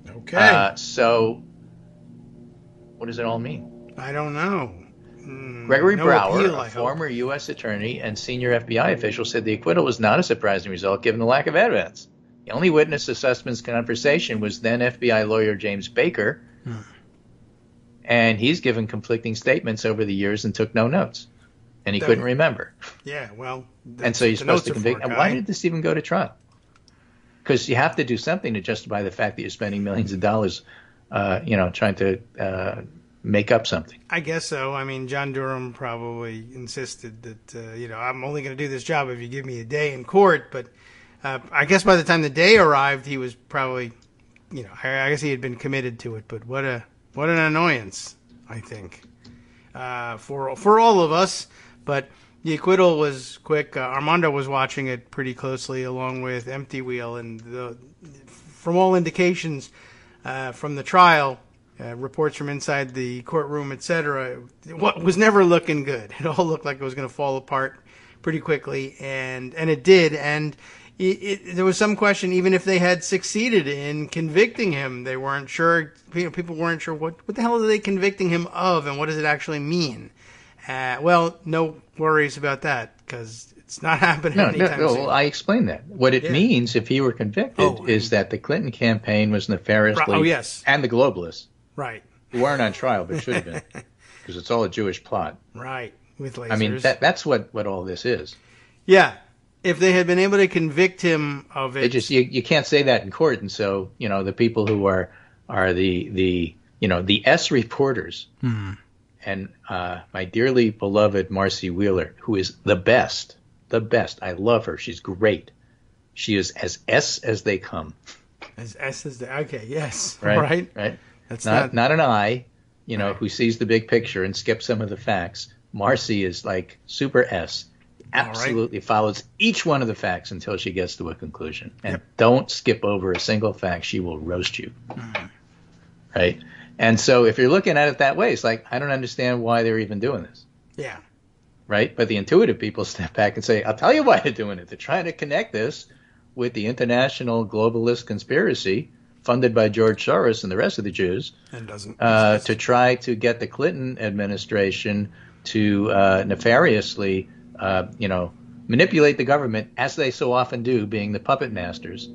Okay.
So what does it all mean?
I don't know.
Gregory Brower,
appeal,
a former U.S. attorney and senior FBI official, said the acquittal was not a surprising result given the lack of evidence. The only witness to Sussman's conversation was then FBI lawyer James Baker, and he's given conflicting statements over the years and took no notes, and he couldn't remember.
Yeah, well,
and so you're supposed to convict. And why did this even go to trial? Because you have to do something to justify the fact that you're spending millions of dollars, trying to make up something.
I guess so. I mean, John Durham probably insisted that, I'm only going to do this job if you give me a day in court. But I guess by the time the day arrived, he was probably, I guess he had been committed to it. But what an annoyance, I think, for all of us. But the acquittal was quick. Armando was watching it pretty closely along with Empty Wheel. And from all indications from the trial, reports from inside the courtroom, etc., what was never looking good. It all looked like it was going to fall apart pretty quickly, and it did. And there was some question, even if they had succeeded in convicting him, they weren't sure. People weren't sure what the hell are they convicting him of, and what does it actually mean? Well, no worries about that because it's not happening anytime soon.
I explained that. What it means, if he were convicted, is that the Clinton campaign was nefariously, and the globalists.
Right.
Who weren't on trial, but should have been, because it's all a Jewish plot.
Right, with lasers.
I mean, that's what all this is.
Yeah. If they had been able to convict him of it...
You can't say that in court, and so, the people who are the S reporters, and my dearly beloved Marcy Wheeler, who is the best. I love her. She's great. She is as S as they come.
As S as they... Okay, yes.
Right.
That's
not an I, who sees the big picture and skips some of the facts. Marcy is like super S. Absolutely follows each one of the facts until she gets to a conclusion. And don't skip over a single fact. She will roast you. Right? And so if you're looking at it that way, it's like, I don't understand why they're even doing this.
Yeah.
Right? But the intuitive people step back and say, I'll tell you why they're doing it. They're trying to connect this with the international globalist conspiracy funded by George Soros and the rest of the Jews,
and doesn't
to try to get the Clinton administration to nefariously, manipulate the government, as they so often do, being the puppet masters,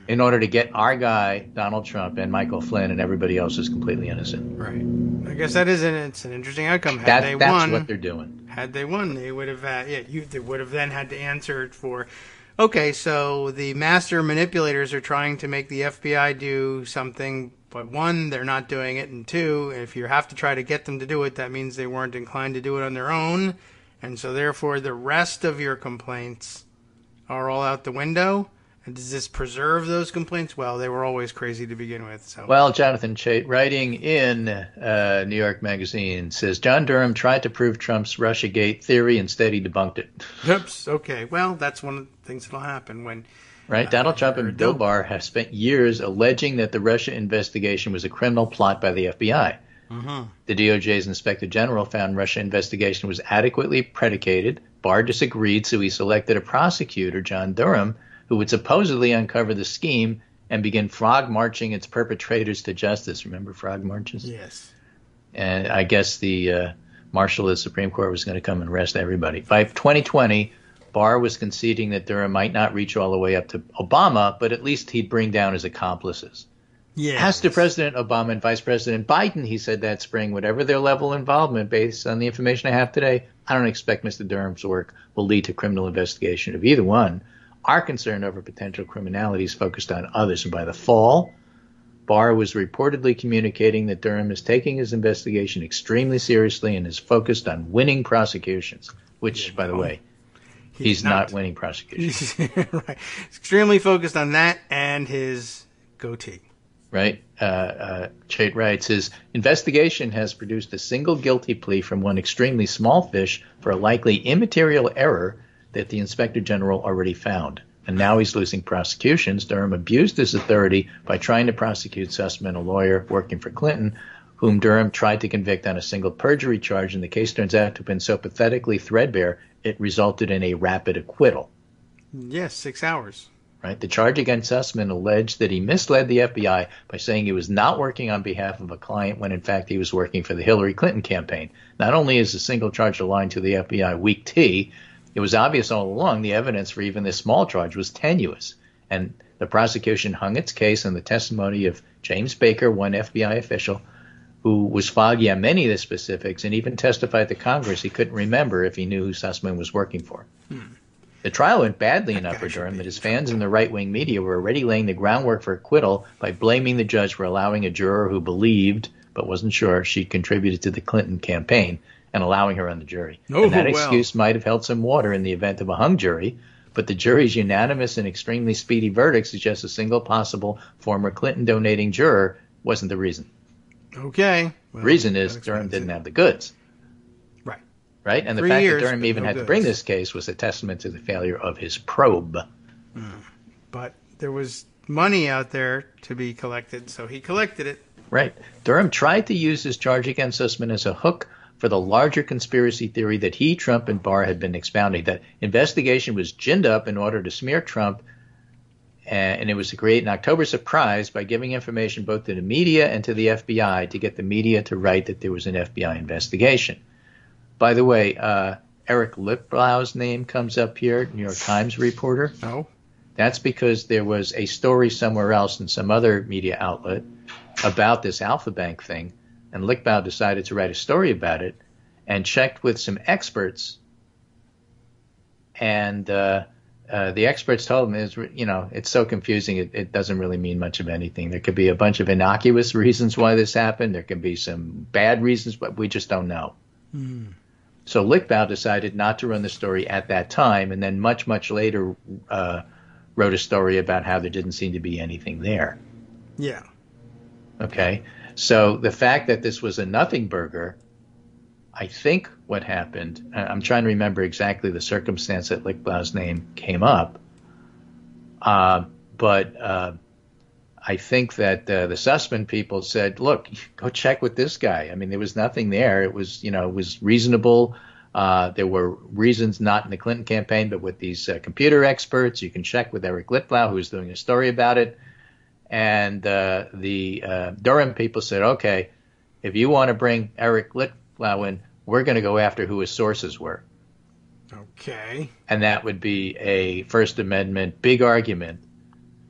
in order to get our guy, Donald Trump, and Michael Flynn, and everybody else who's completely innocent.
Right. I guess it's an interesting outcome.
That's what they're doing.
Had they won, they would have they would have then had to answer for. Okay, so the master manipulators are trying to make the FBI do something, but one, they're not doing it, and two, if you have to try to get them to do it, that means they weren't inclined to do it on their own, and so therefore the rest of your complaints are all out the window. And does this preserve those complaints? Well, they were always crazy to begin with. So.
Well, Jonathan Chait, writing in New York Magazine, says John Durham tried to prove Trump's Russiagate theory, instead he debunked it.
Oops. Okay. Well, that's one of the things that'll happen when.
Right. Donald Trump and Bill Barr have spent years alleging that the Russia investigation was a criminal plot by the FBI. The DOJ's Inspector General found Russia investigation was adequately predicated. Barr disagreed, so he selected a prosecutor, John Durham, who would supposedly uncover the scheme and begin frog marching its perpetrators to justice. Remember frog marches?
Yes.
And I guess the marshal of the Supreme Court was going to come and arrest everybody. By 2020, Barr was conceding that Durham might not reach all the way up to Obama, but at least he'd bring down his accomplices.
Yes.
As to President Obama and Vice President Biden, he said that spring, whatever their level of involvement, based on the information I have today, I don't expect Mr. Durham's work will lead to criminal investigation of either one. Our concern over potential criminality is focused on others. And by the fall, Barr was reportedly communicating that Durham is taking his investigation extremely seriously and is focused on winning prosecutions, which, by the way, he's not winning prosecutions.
Right. He's extremely focused on that and his goatee.
Right. Chait writes, his investigation has produced a single guilty plea from one extremely small fish for a likely immaterial error that the Inspector General already found. And now he's losing prosecutions. Durham abused his authority by trying to prosecute Sussman, a lawyer working for Clinton, whom Durham tried to convict on a single perjury charge, and the case turns out to have been so pathetically threadbare it resulted in a rapid acquittal.
Yes, 6 hours.
Right. The charge against Sussman alleged that he misled the FBI by saying he was not working on behalf of a client when in fact he was working for the Hillary Clinton campaign. Not only is the single charge aligned to the FBI weak tea, it was obvious all along the evidence for even this small charge was tenuous. And the prosecution hung its case on the testimony of James Baker, one FBI official, who was foggy on many of the specifics and even testified to Congress he couldn't remember if he knew who Sussman was working for. The trial went badly enough for Durham that his fans in the right-wing media were already laying the groundwork for acquittal by blaming the judge for allowing a juror who believed, but wasn't sure, she contributed to the Clinton campaign and allowing her on the jury. And that excuse might have held some water in the event of a hung jury, but the jury's unanimous and extremely speedy verdict suggests a single possible former Clinton donating juror wasn't the reason.
Okay.
Well, the reason is Durham didn't have the goods. Right? And the fact that Durham even had to bring this case was a testament to the failure of his probe.
But there was money out there to be collected, so he collected it.
Right. Durham tried to use his charge against Sussman as a hook for the larger conspiracy theory that he, Trump, and Barr had been expounding, that investigation was ginned up in order to smear Trump, and it was to create an October surprise by giving information both to the media and to the FBI to get the media to write that there was an FBI investigation. By the way, Eric Lippblau's name comes up here, New York Times reporter.
Oh.
That's because there was a story somewhere else in some other media outlet about this Alpha Bank thing, and Lippblau decided to write a story about it and checked with some experts, and the experts told him, it's so confusing, it doesn't really mean much of anything. There could be a bunch of innocuous reasons why this happened. There could be some bad reasons, but we just don't know. So Lippblau decided not to run the story at that time, and then much, much later wrote a story about how there didn't seem to be anything there.
Yeah.
Okay. So the fact that this was a nothing burger, I think what happened, I'm trying to remember exactly the circumstance that Lippblau's name came up, but I think that the Sussman people said, look, go check with this guy. I mean, there was nothing there. It was, it was reasonable. There were reasons not in the Clinton campaign, but with these computer experts. You can check with Eric Lippblau, who was doing a story about it. And the Durham people said, okay, if you want to bring Eric Lichtblau in, we're going to go after who his sources were.
Okay.
And that would be a First Amendment big argument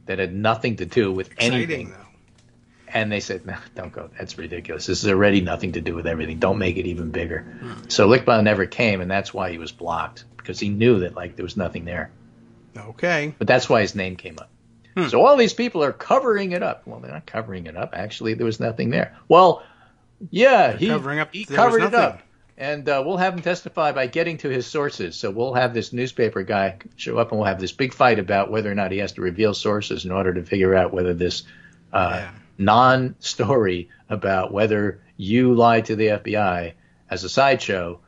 that had nothing to do with anything.
Though.
And they said, no, don't go. That's ridiculous. This is already nothing to do with everything. Don't make it even bigger. So Lichtblau never came, and that's why he was blocked, because he knew that there was nothing there.
Okay.
But that's why his name came up. So all these people are covering it up. Well, they're not covering it up. Actually, there was nothing there. Well, yeah, he covered it up. And we'll have him testify by getting to his sources. So we'll have this newspaper guy show up, and we'll have this big fight about whether or not he has to reveal sources in order to figure out whether this non-story about whether you lied to the FBI as a sideshow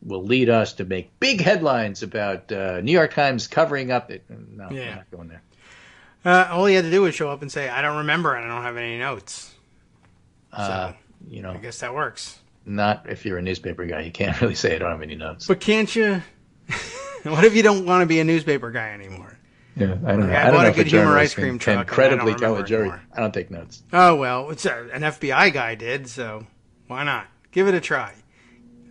will lead us to make big headlines about New York Times covering up. No, we're not going there.
All he had to do was show up and say, I don't remember and I don't have any notes. So, I guess that works.
Not if you're a newspaper guy. You can't really say I don't have any notes.
But can't you? What if you don't want to be a newspaper guy anymore?
Yeah, I don't know.
I bought a good humor ice cream truck.
Can credibly tell a jury, I don't take notes.
Oh, well, it's an FBI guy did, so why not? Give it a try.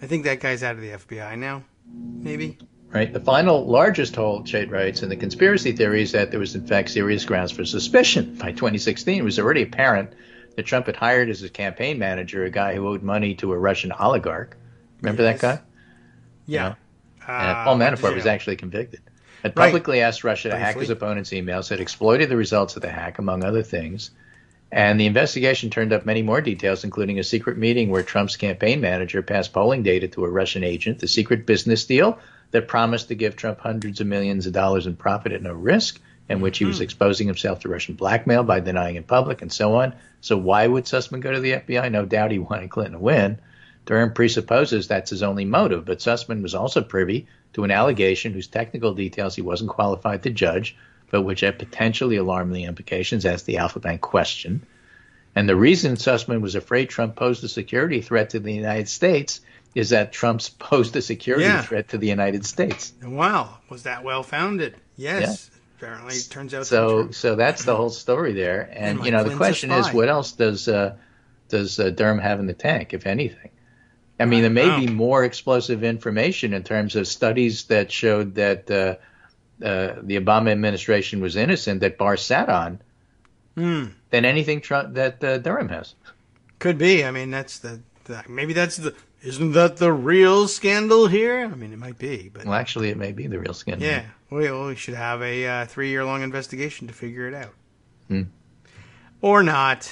I think that guy's out of the FBI now, maybe.
Right. The final largest hole, Chait writes, in the conspiracy theory is that there was, in fact, serious grounds for suspicion. By 2016, it was already apparent that Trump had hired as his campaign manager a guy who owed money to a Russian oligarch. Remember that guy?
Yeah.
Paul Manafort was actually convicted. Had publicly asked Russia to hack his opponent's emails, had exploited the results of the hack, among other things. And the investigation turned up many more details, including a secret meeting where Trump's campaign manager passed polling data to a Russian agent, the secret business deal that promised to give Trump hundreds of millions of dollars in profit at no risk, in which he was exposing himself to Russian blackmail by denying in public, and so on. So why would Sussman go to the FBI? No doubt he wanted Clinton to win. Durham presupposes that's his only motive, but Sussman was also privy to an allegation whose technical details he wasn't qualified to judge, but which had potentially alarming implications, as the Alpha Bank question. And the reason Sussman was afraid Trump posed a security threat to the United States is that Trump's posed a security threat to the United States.
Wow. Was that well-founded? Yes. Apparently, it turns out
so. So that's the whole story there. And the question is, what else does Durham have in the tank, if anything? I mean, there may be more explosive information in terms of studies that showed that the Obama administration was innocent that Barr sat on than anything that Durham has.
Could be. I mean, isn't that the real scandal here? I mean, it might be. But
well, actually, it may be the real scandal.
Yeah. We should have a 3-year-long investigation to figure it out. Or not.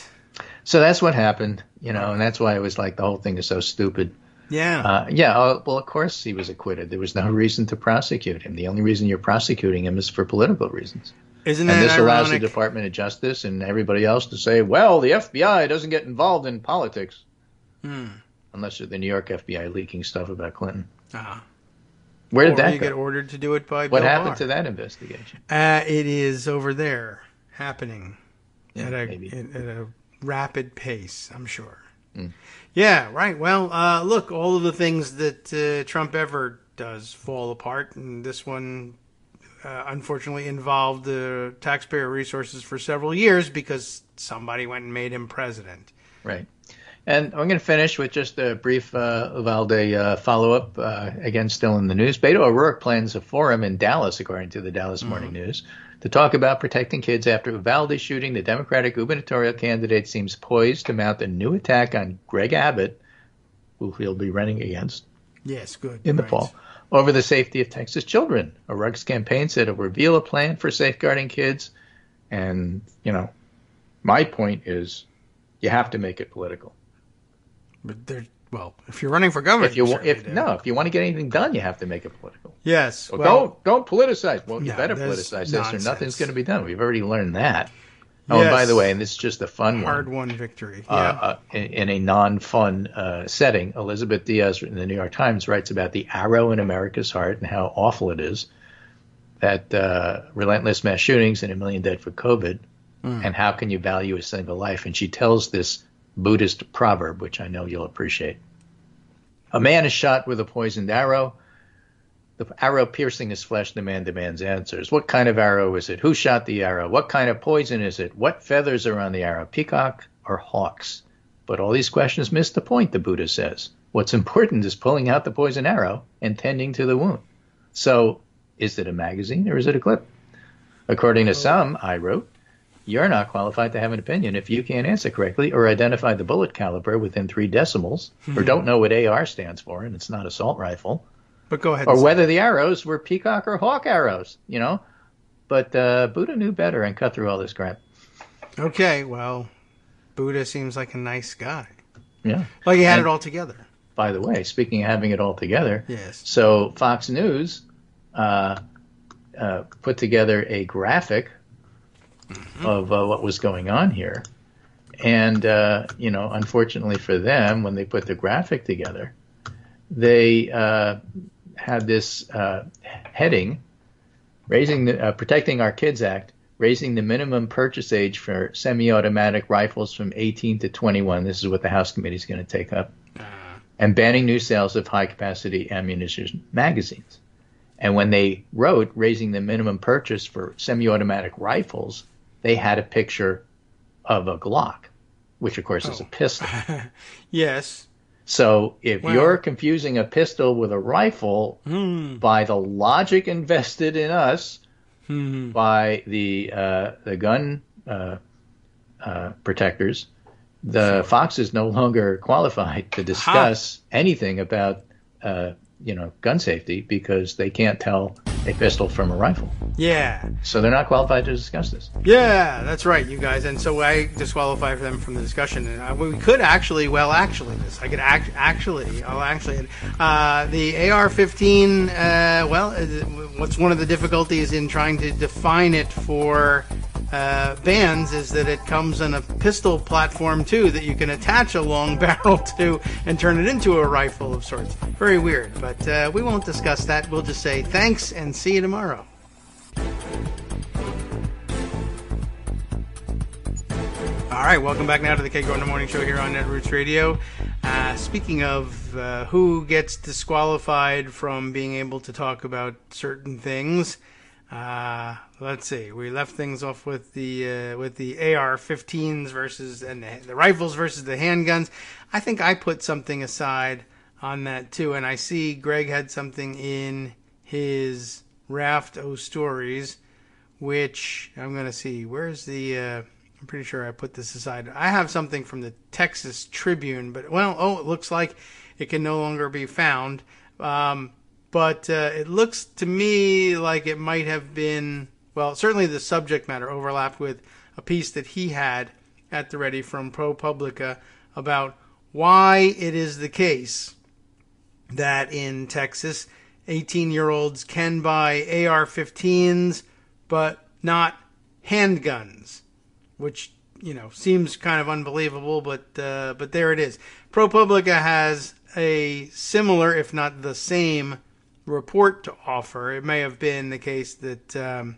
So that's what happened, and that's why it was like the whole thing is so stupid.
Yeah.
Well, of course he was acquitted. There was no reason to prosecute him. The only reason you're prosecuting him is for political reasons.
Isn't that
ironic? Allows the
ironic?
Department of Justice and everybody else to say, well, the FBI doesn't get involved in politics. Unless you're the New York FBI leaking stuff about Clinton. Where did that go?
Get ordered to do it by
What
Bill
happened
Barr.
to that investigation?
It is over there, happening at
maybe.
a rapid pace, I'm sure. Yeah, right. Well, look, all of the things that Trump ever does fall apart, and this one unfortunately involved the taxpayer resources for several years because somebody went and made him president.
Right. And I'm going to finish with just a brief Uvalde follow-up, again, still in the news. Beto O'Rourke plans a forum in Dallas, according to the Dallas Morning News, to talk about protecting kids after Uvalde shooting. The Democratic gubernatorial candidate seems poised to mount a new attack on Greg Abbott, who he'll be running against in the fall, over the safety of Texas children. O'Rourke's campaign said it'll reveal a plan for safeguarding kids. And, my point is you have to make it political.
But if you're running for governor,
if you want to get anything done, you have to make it political.
Yes.
Well, don't politicize. Well, you better politicize this, or nothing's going to be done. We've already learned that. Oh, and by the way, and this is just a fun
hard-won victory.
In a non-fun setting, Elizabeth Diaz in the New York Times writes about the arrow in America's heart and how awful it is that relentless mass shootings and 1 million dead for COVID, and how can you value a single life? And she tells this Buddhist proverb, which I know you'll appreciate. A man is shot with a poisoned arrow. The arrow piercing his flesh, the man demands answers. What kind of arrow is it? Who shot the arrow? What kind of poison is it? What feathers are on the arrow? Peacock or hawks? But all these questions miss the point, the Buddha says. What's important is pulling out the poison arrow and tending to the wound. So, is it a magazine or is it a clip? According to some, I wrote, you're not qualified to have an opinion if you can't answer correctly or identify the bullet caliber within 3 decimals, or don't know what AR stands for, and it's not assault rifle.
But go ahead.
Or whether the arrows were peacock or hawk arrows, you know. But Buddha knew better and cut through all this crap.
Okay, well, Buddha seems like a nice guy.
Yeah.
Like he had it all together.
By the way, speaking of having it all together,
yes.
So Fox News put together a graphic of what was going on here. And, unfortunately for them, when they put the graphic together, they had this heading, Protecting Our Kids Act, raising the minimum purchase age for semi-automatic rifles from 18 to 21. This is what the House Committee is going to take up. And banning new sales of high-capacity ammunition magazines. And when they wrote raising the minimum purchase for semi-automatic rifles, they had a picture of a Glock, which, of course, is a pistol.
Yes.
So if you're confusing a pistol with a rifle, by the logic invested in us, by the gun protectors, the Fox is no longer qualified to discuss anything about gun safety because they can't tell a pistol from a rifle.
Yeah.
So they're not qualified to discuss this.
Yeah, that's right, you guys. And so I disqualify them from the discussion. And we could actually, the AR-15, what's one of the difficulties in trying to define it for bands is that it comes in a pistol platform too that you can attach a long barrel to and turn it into a rifle of sorts. Very weird, but we won't discuss that. We'll just say thanks and see you tomorrow. All right, welcome back now to the Kagro in the Morning Show here on Netroots Radio. Speaking of who gets disqualified from being able to talk about certain things, let's see. We left things off with the AR-15s versus and the rifles versus the handguns. I think I put something aside on that too, and I see Greg had something in his raft of stories, which I'm going to see. Where's the? I'm pretty sure I put this aside. I have something from the Texas Tribune, but it looks like it can no longer be found. But it looks to me like it might have been, certainly the subject matter overlapped with a piece that he had at the ready from ProPublica about why it is the case that in Texas, 18-year-olds can buy AR-15s, but not handguns, which, seems kind of unbelievable, but there it is. ProPublica has a similar, if not the same, report to offer. It may have been the case that,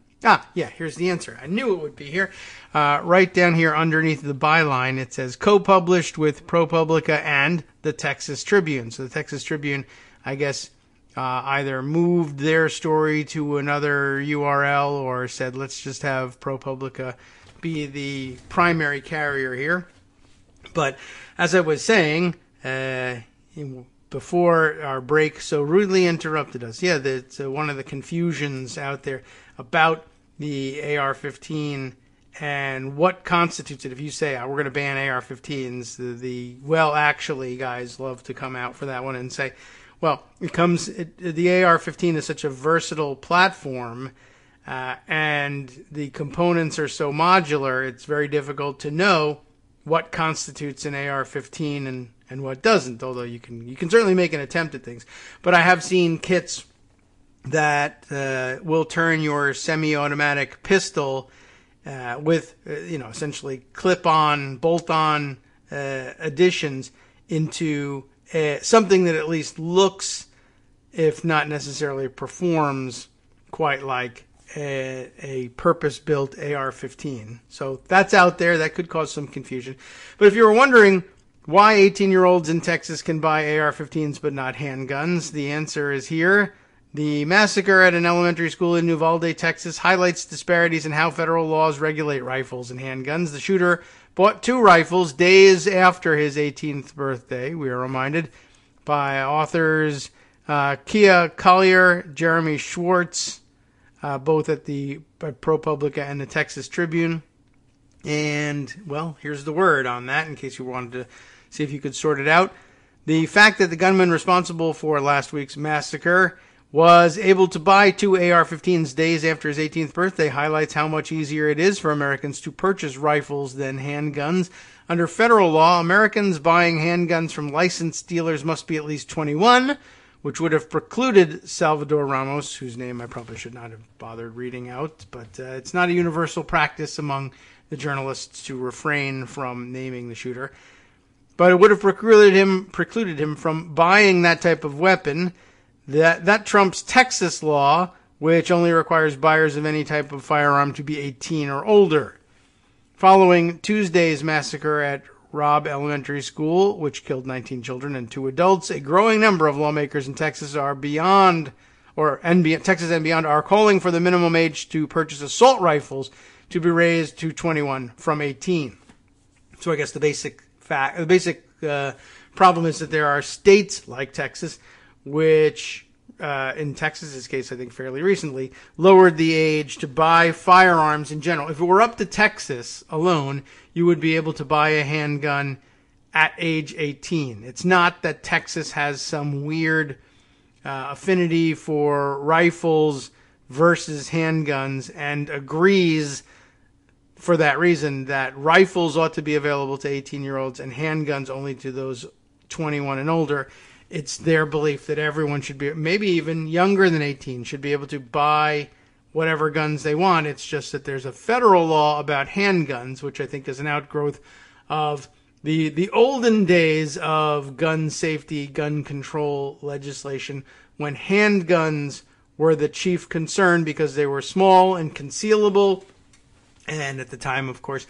here's the answer. I knew it would be here. Right down here underneath the byline, it says co-published with ProPublica and the Texas Tribune. So the Texas Tribune, I guess, either moved their story to another URL or said, let's just have ProPublica be the primary carrier here. But as I was saying, before our break so rudely interrupted us, that's one of the confusions out there about the AR-15 and what constitutes it. If you say, we're going to ban AR-15s, the guys love to come out for that one and say, the AR-15 is such a versatile platform, and the components are so modular, it's very difficult to know what constitutes an AR-15 and what doesn't, although you can certainly make an attempt at things. But I have seen kits that will turn your semi-automatic pistol with essentially clip-on, bolt-on additions into something that at least looks, if not necessarily performs, quite like a purpose-built AR-15. So that's out there. That could cause some confusion. But if you were wondering why 18-year-olds in Texas can buy AR-15s but not handguns, the answer is here. The massacre at an elementary school in Uvalde, Texas, highlights disparities in how federal laws regulate rifles and handguns. The shooter bought 2 rifles days after his 18th birthday, we are reminded, by authors Kia Collier, Jeremy Schwartz, both at the ProPublica and the Texas Tribune. And, well, here's the word on that in case you wanted to see if you could sort it out. The fact that the gunman responsible for last week's massacre was able to buy 2 AR-15s days after his 18th birthday highlights how much easier it is for Americans to purchase rifles than handguns. Under federal law, Americans buying handguns from licensed dealers must be at least 21, which would have precluded Salvador Ramos, whose name I probably should not have bothered reading out, but it's not a universal practice among the journalists to refrain from naming the shooter. But it would have precluded him from buying that type of weapon. That trumps Texas law, which only requires buyers of any type of firearm to be 18 or older. Following Tuesday's massacre at Robb Elementary School, which killed 19 children and 2 adults, a growing number of lawmakers in Texas Texas and beyond are calling for the minimum age to purchase assault rifles to be raised to 21 from 18. So I guess the basic problem is that there are states like Texas which, in Texas's case, I think fairly recently, lowered the age to buy firearms in general. If it were up to Texas alone, you would be able to buy a handgun at age 18. It's not that Texas has some weird affinity for rifles versus handguns and agrees for that reason that rifles ought to be available to 18-year-olds and handguns only to those 21 and older. It's their belief that everyone should be, maybe even younger than 18, should be able to buy whatever guns they want. It's just that there's a federal law about handguns, which I think is an outgrowth of the olden days of gun safety, gun control legislation, when handguns were the chief concern because they were small and concealable, and at the time, of course,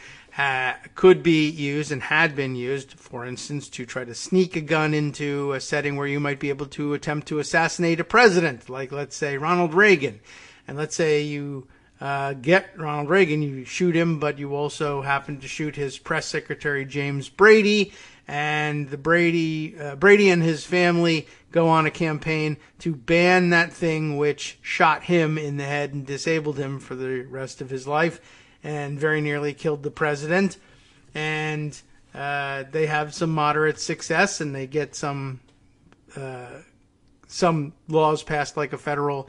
could be used and had been used, for instance, to try to sneak a gun into a setting where you might be able to attempt to assassinate a president, like, let's say, Ronald Reagan. And let's say you get Ronald Reagan, you shoot him, but you also happen to shoot his press secretary, James Brady, and the Brady and his family go on a campaign to ban that thing which shot him in the head and disabled him for the rest of his life, and very nearly killed the president. And they have some moderate success, and they get some laws passed, like a federal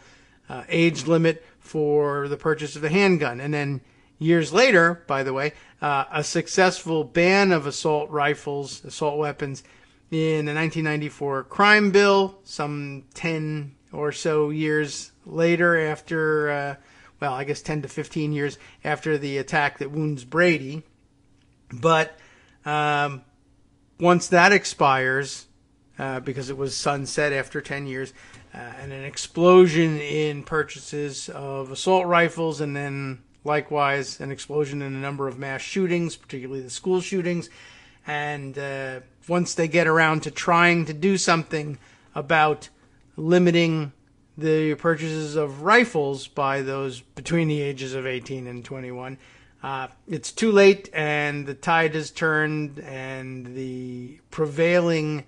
age limit for the purchase of a handgun. And then years later, by the way, a successful ban of assault rifles, assault weapons, in the 1994 crime bill, some 10 or so years later after, I guess 10 to 15 years after the attack that wounds Brady. But once that expires, because it was sunset after 10 years, and an explosion in purchases of assault rifles, and then likewise an explosion in a number of mass shootings, particularly the school shootings. And once they get around to trying to do something about limiting the purchases of rifles by those between the ages of 18 and 21, it's too late, and the tide has turned, and the prevailing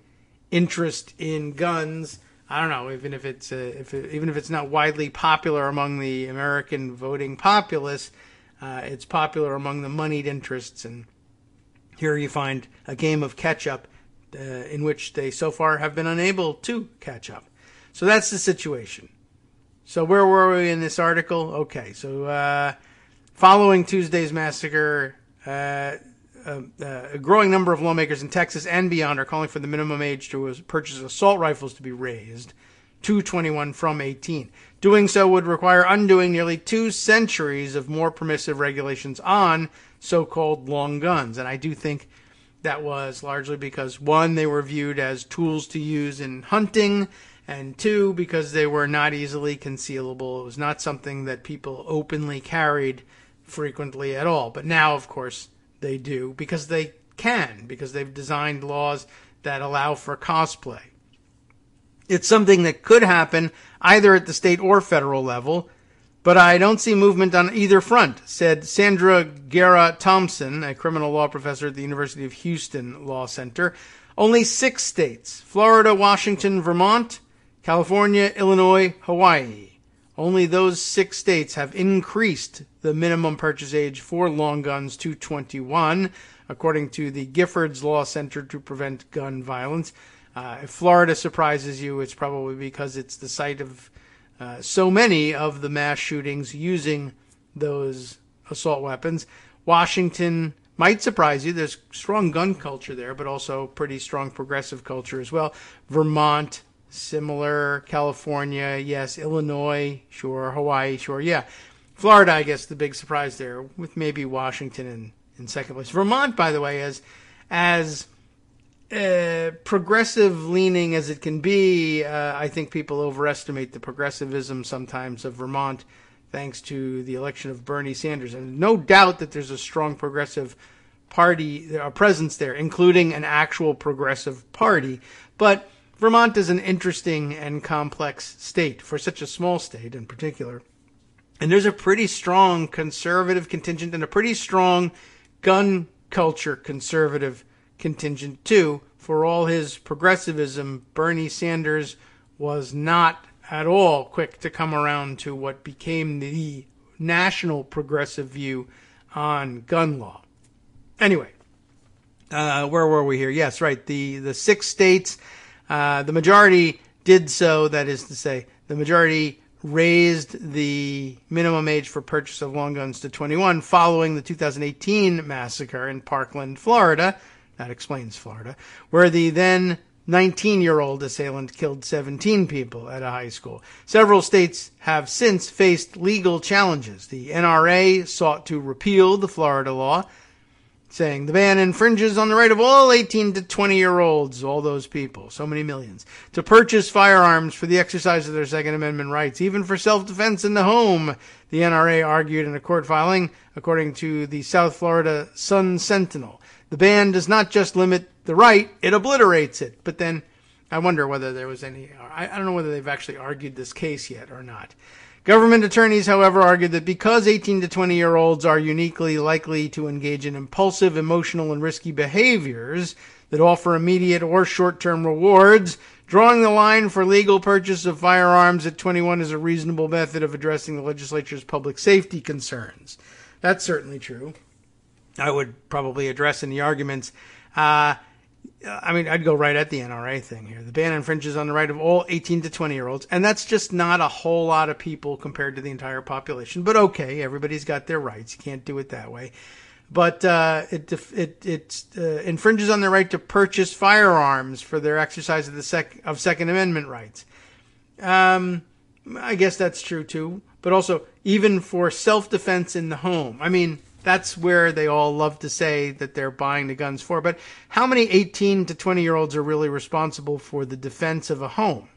interest in guns, I don't know, even if it's not widely popular among the American voting populace, it's popular among the moneyed interests. And here you find a game of catch-up in which they so far have been unable to catch up. So that's the situation. So where were we in this article? Okay, so following Tuesday's massacre, a growing number of lawmakers in Texas and beyond are calling for the minimum age to purchase assault rifles to be raised to 21 from 18. Doing so would require undoing nearly 2 centuries of more permissive regulations on so-called long guns. And I do think that was largely because, 1, they were viewed as tools to use in hunting, and 2, because they were not easily concealable. It was not something that people openly carried frequently at all. But now, of course, they do, because they can, because they've designed laws that allow for cosplay. It's something that could happen either at the state or federal level, but I don't see movement on either front, said Sandra Guerra Thompson, a criminal law professor at the University of Houston Law Center. Only 6 states, Florida, Washington, Vermont, California, Illinois, Hawaii. Only those 6 states have increased the minimum purchase age for long guns to 21, according to the Giffords Law Center to Prevent Gun Violence. If Florida surprises you, it's probably because it's the site of so many of the mass shootings using those assault weapons. Washington might surprise you. There's strong gun culture there, but also pretty strong progressive culture as well. Vermont, similar. California, yes. Illinois, sure. Hawaii, sure. Yeah. Florida, I guess, the big surprise there, with maybe Washington in second place. Vermont, by the way, as progressive leaning as it can be, I think people overestimate the progressivism sometimes of Vermont, thanks to the election of Bernie Sanders. And no doubt that there's a strong progressive party presence there, including an actual progressive party. But Vermont is an interesting and complex state for such a small state in particular. And there's a pretty strong conservative contingent and a pretty strong gun culture conservative contingent too. For all his progressivism, Bernie Sanders was not at all quick to come around to what became the national progressive view on gun law. Anyway, where were we here? Yes, right. The 6 states, the majority did so. That is to say, the majority raised the minimum age for purchase of long guns to 21 following the 2018 massacre in Parkland, Florida. That explains Florida, where the then 19-year-old assailant killed 17 people at a high school. Several states have since faced legal challenges. The NRA sought to repeal the Florida law, saying the ban infringes on the right of all 18 to 20-year-olds, all those people, so many millions, to purchase firearms for the exercise of their Second Amendment rights, even for self-defense in the home, the NRA argued in a court filing, according to the South Florida Sun-Sentinel. The ban does not just limit the right, it obliterates it. But then I wonder whether there was any, I don't know whether they've actually argued this case yet or not. Government attorneys, however, argued that because 18 to 20-year-olds are uniquely likely to engage in impulsive, emotional, and risky behaviors that offer immediate or short-term rewards, drawing the line for legal purchase of firearms at 21 is a reasonable method of addressing the legislature's public safety concerns. That's certainly true. I would probably address in the arguments. I'd go right at the NRA thing here. The ban infringes on the right of all 18 to 20-year-olds, and that's just not a whole lot of people compared to the entire population. But okay, everybody's got their rights. You can't do it that way. But it infringes on their right to purchase firearms for their exercise of of Second Amendment rights. I guess that's true too. But also, even for self-defense in the home. I mean, that's where they all love to say that they're buying the guns for. But how many 18 to 20-year-olds are really responsible for the defense of a home?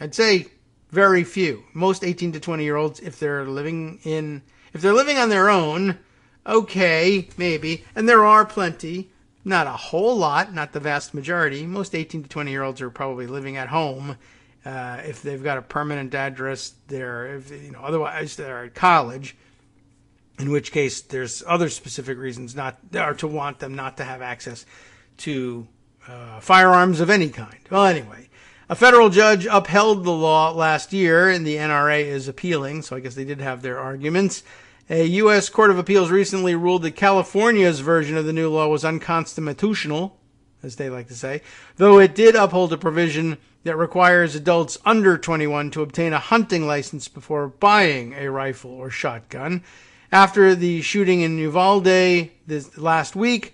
I'd say very few. Most 18 to 20-year-olds, if they're living on their own, okay, maybe. And there are plenty, not a whole lot, not the vast majority. Most 18 to 20-year-olds are probably living at home. If they've got a permanent address there, otherwise they're at college. In which case, there's other specific reasons to want them not to have access to firearms of any kind. Well, anyway, a federal judge upheld the law last year, and the NRA is appealing, so I guess they did have their arguments. A U.S. Court of Appeals recently ruled that California's version of the new law was unconstitutional, as they like to say, though it did uphold a provision that requires adults under 21 to obtain a hunting license before buying a rifle or shotgun. After the shooting in Uvalde this last week,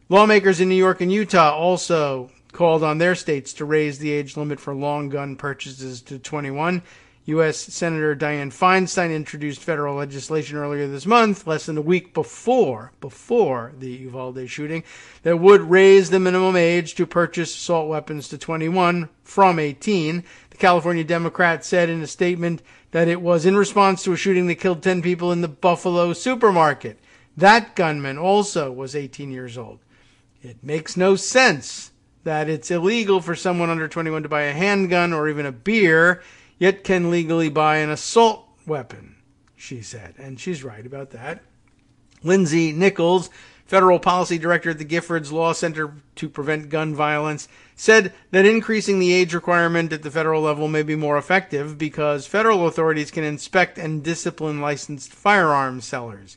lawmakers in New York and Utah also called on their states to raise the age limit for long gun purchases to 21. U.S. Senator Dianne Feinstein introduced federal legislation earlier this month, less than a week before the Uvalde shooting, that would raise the minimum age to purchase assault weapons to 21 from 18. The California Democrat said in a statement that it was in response to a shooting that killed 10 people in the Buffalo supermarket. That gunman also was 18 years old. It makes no sense that it's illegal for someone under 21 to buy a handgun or even a beer, yet can legally buy an assault weapon, she said. And she's right about that. Lindsay Nichols, federal policy director at the Giffords Law Center to Prevent Gun Violence, said that increasing the age requirement at the federal level may be more effective because federal authorities can inspect and discipline licensed firearms sellers.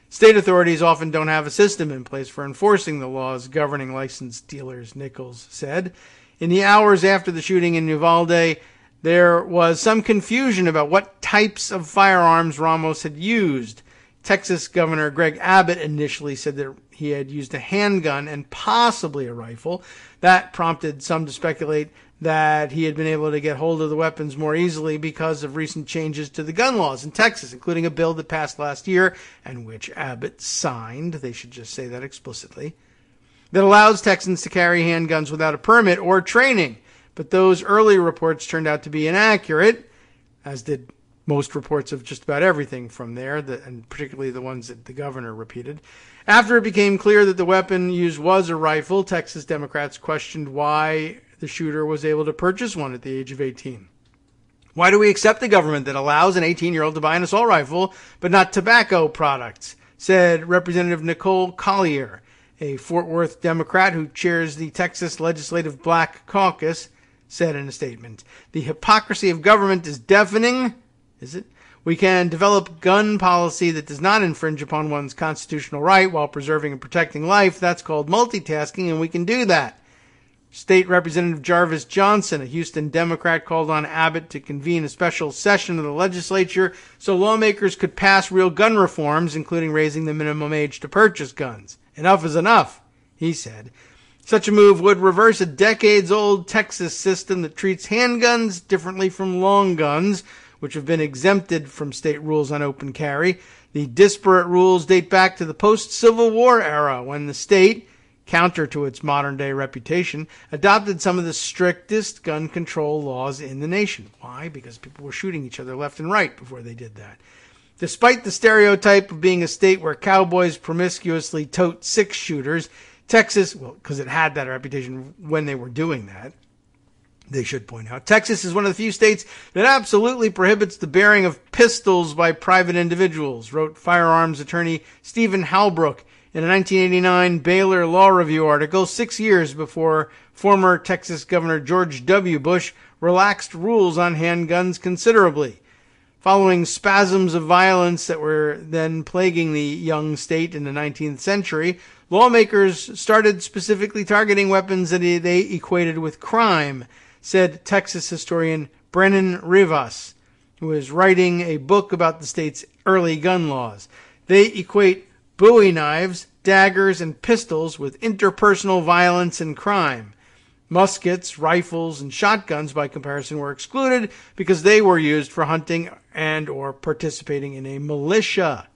State authorities often don't have a system in place for enforcing the laws governing licensed dealers, Nichols said. In the hours after the shooting in Uvalde, there was some confusion about what types of firearms Ramos had used. Texas Governor Greg Abbott initially said that he had used a handgun and possibly a rifle. That prompted some to speculate that he had been able to get hold of the weapons more easily because of recent changes to the gun laws in Texas, including a bill that passed last year and which Abbott signed, they should just say that explicitly, that allows Texans to carry handguns without a permit or training. But those early reports turned out to be inaccurate, as did most reports of just about everything from there, and particularly the ones that the governor repeated. After it became clear that the weapon used was a rifle, Texas Democrats questioned why the shooter was able to purchase one at the age of 18. Why do we accept a government that allows an 18-year-old to buy an assault rifle, but not tobacco products? Said Representative Nicole Collier, a Fort Worth Democrat who chairs the Texas Legislative Black Caucus, said in a statement. The hypocrisy of government is deafening. Is it? We can develop gun policy that does not infringe upon one's constitutional right while preserving and protecting life. That's called multitasking, and we can do that. State Representative Jarvis Johnson, a Houston Democrat, called on Abbott to convene a special session of the legislature so lawmakers could pass real gun reforms, including raising the minimum age to purchase guns. Enough is enough, he said. Such a move would reverse a decades-old Texas system that treats handguns differently from long guns, which have been exempted from state rules on open carry. The disparate rules date back to the post-Civil War era, when the state, counter to its modern-day reputation, adopted some of the strictest gun control laws in the nation. Why? Because people were shooting each other left and right before they did that. Despite the stereotype of being a state where cowboys promiscuously tote six-shooters, Texas, well, because it had that reputation when they were doing that, they should point out, Texas is one of the few states that absolutely prohibits the bearing of pistols by private individuals, wrote firearms attorney Stephen Halbrook in a 1989 Baylor Law Review article 6 years before former Texas Governor George W. Bush relaxed rules on handguns considerably. Following spasms of violence that were then plaguing the young state in the 19th century, lawmakers started specifically targeting weapons that they equated with crime, said Texas historian Brennan Rivas, who is writing a book about the state's early gun laws. They equate Bowie knives, daggers, and pistols with interpersonal violence and crime. Muskets, rifles, and shotguns, by comparison, were excluded because they were used for hunting and or participating in a militia.